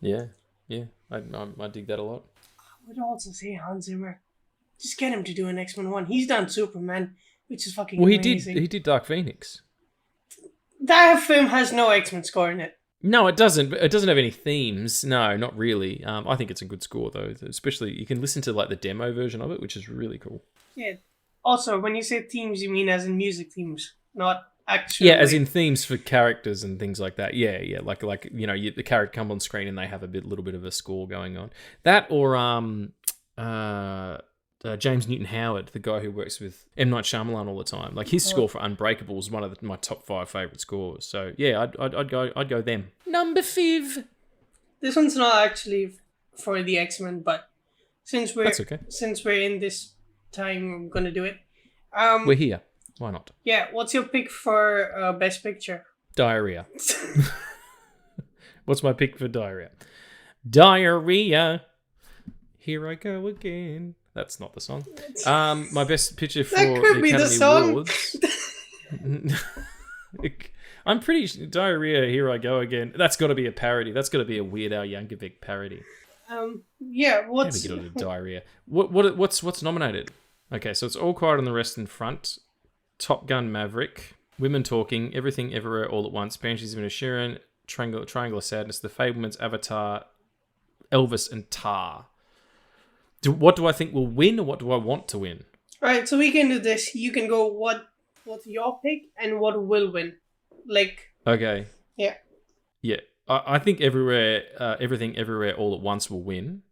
Yeah. I dig that a lot. I would also say Hans Zimmer. Just get him to do an X-Men 1. He's done Superman, which is fucking amazing. He did Dark Phoenix. That film has no X-Men score in it. No, it doesn't. It doesn't have any themes. No, not really. I think it's a good score, though. Especially, you can listen to the demo version of it, which is really cool. Yeah. Also, when you say themes, you mean as in music themes, not actual. Yeah, as in themes for characters and things like that. Yeah, yeah. Like the character comes on screen and they have little bit of a score going on. That or James Newton Howard, the guy who works with M. Night Shyamalan all the time. Like his score for Unbreakable is one of my top 5 favorite scores. So yeah, I'd go them. Number 5. This one's not actually for the X-Men, but since we're in this time, I'm gonna do it. We're here. Why not? Yeah. What's your pick for Best Picture? Diarrhea. What's my pick for diarrhea? Diarrhea. Here I go again. That's not the song. My best picture for That could the be the Academy song. Awards. I'm pretty sure Diarrhea, Here I Go Again. That's got to be a parody. That's got to be a Weird Al Yankovic parody. Yeah. What's How do we get on to Diarrhea? What's nominated? Okay, so it's All Quiet on the Western Front, Top Gun Maverick, Women Talking, Everything Everywhere All at Once, Banshees of Inisherin, Triangle of Sadness, The Fablemans, Avatar, Elvis, and Tar. What do I think will win, or what do I want to win? All right, so we can do this. You can go what's your pick and what will win. Like. Okay. Yeah. Yeah, I think Everything Everywhere All at Once will win.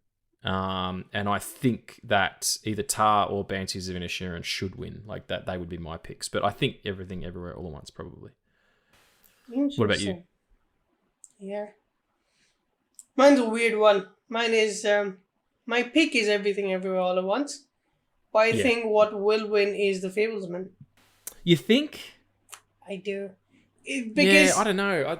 And I think that either Tar or Banshees of Inisherin should win. Like that, they would be my picks. But I think Everything Everywhere All at Once probably. What about you? Yeah. Mine's a weird one. Mine is my pick is Everything Everywhere All at Once. But I think what will win is The Fablesman. You think? I do. Because I don't know.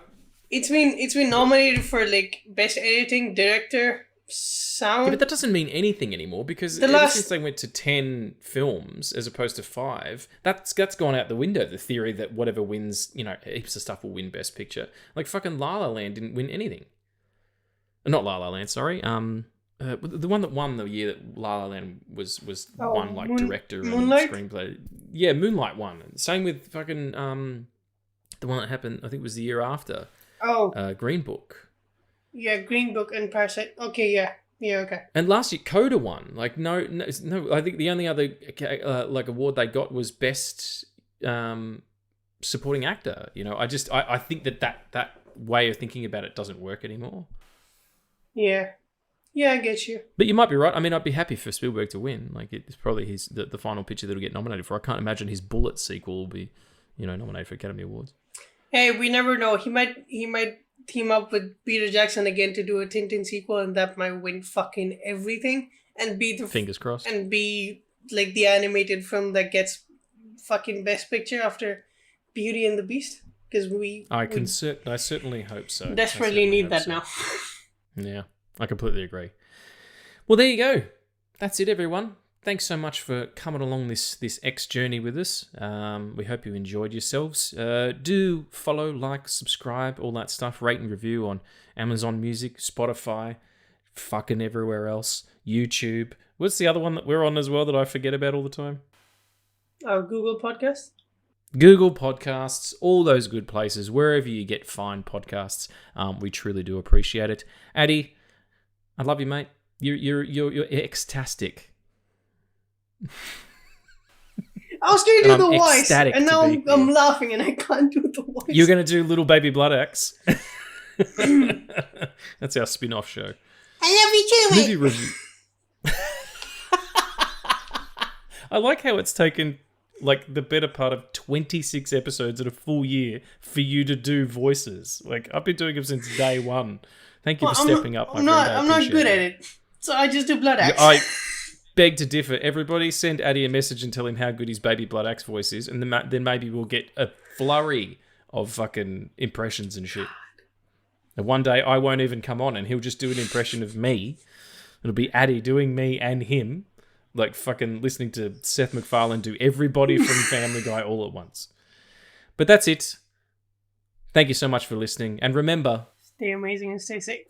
It's been nominated for like best editing, director, sound. Yeah, but that doesn't mean anything anymore because ever since they went to 10 films as opposed to 5, that's gone out the window. The theory that whatever wins, heaps of stuff will win Best Picture. Like fucking La La Land didn't win anything. Not La La Land, sorry. The one that won the year that La La Land was won like director Moonlight? and screenplay. Yeah, Moonlight won. Same with fucking the one that happened. I think it was the year after. Green Book. Yeah, Green Book and Parasite. Okay, yeah, okay. And last year, Coda won. Like no. I think the only other award they got was best supporting actor. I think that way of thinking about it doesn't work anymore. Yeah, I get you. But you might be right. I mean, I'd be happy for Spielberg to win. Like it's probably the final picture that'll get nominated for. I can't imagine his Bullet sequel will be, nominated for Academy Awards. Hey, we never know. He might team up with Peter Jackson again to do a Tintin sequel, and that might win fucking everything and be the fingers crossed and be like the animated film that gets fucking Best Picture after Beauty and the Beast. Because I certainly hope so. Desperately need that now. Yeah, I completely agree. Well, there you go. That's it, everyone. Thanks so much for coming along this X journey with us. We hope you enjoyed yourselves. Do follow, like, subscribe, all that stuff. Rate and review on Amazon Music, Spotify, fucking everywhere else. YouTube. What's the other one that we're on as well that I forget about all the time? Google Podcasts. Google Podcasts, all those good places, wherever you get fine podcasts. We truly do appreciate it. Addy, I love you, mate. You're ecstatic. I was going to do the voice, and now I'm laughing and I can't do the voice. You're going to do Little Baby Blood Axe. That's our spin-off show. I love you too, mate. Movie review. I like how it's taken like the better part of 26 episodes in a full year for you to do voices. Like I've been doing them since day one. Thank you for stepping up. I'm not good at it, so I just do Blood Axe. I beg to differ. Everybody send Addy a message and tell him how good his Baby Blood Axe voice is, and then maybe we'll get a flurry of fucking impressions and shit. And one day I won't even come on, and he'll just do an impression of me. It'll be Addy doing me and him, like fucking listening to Seth MacFarlane do everybody from Family Guy all at once. But that's it. Thank you so much for listening, and remember, stay amazing and stay safe.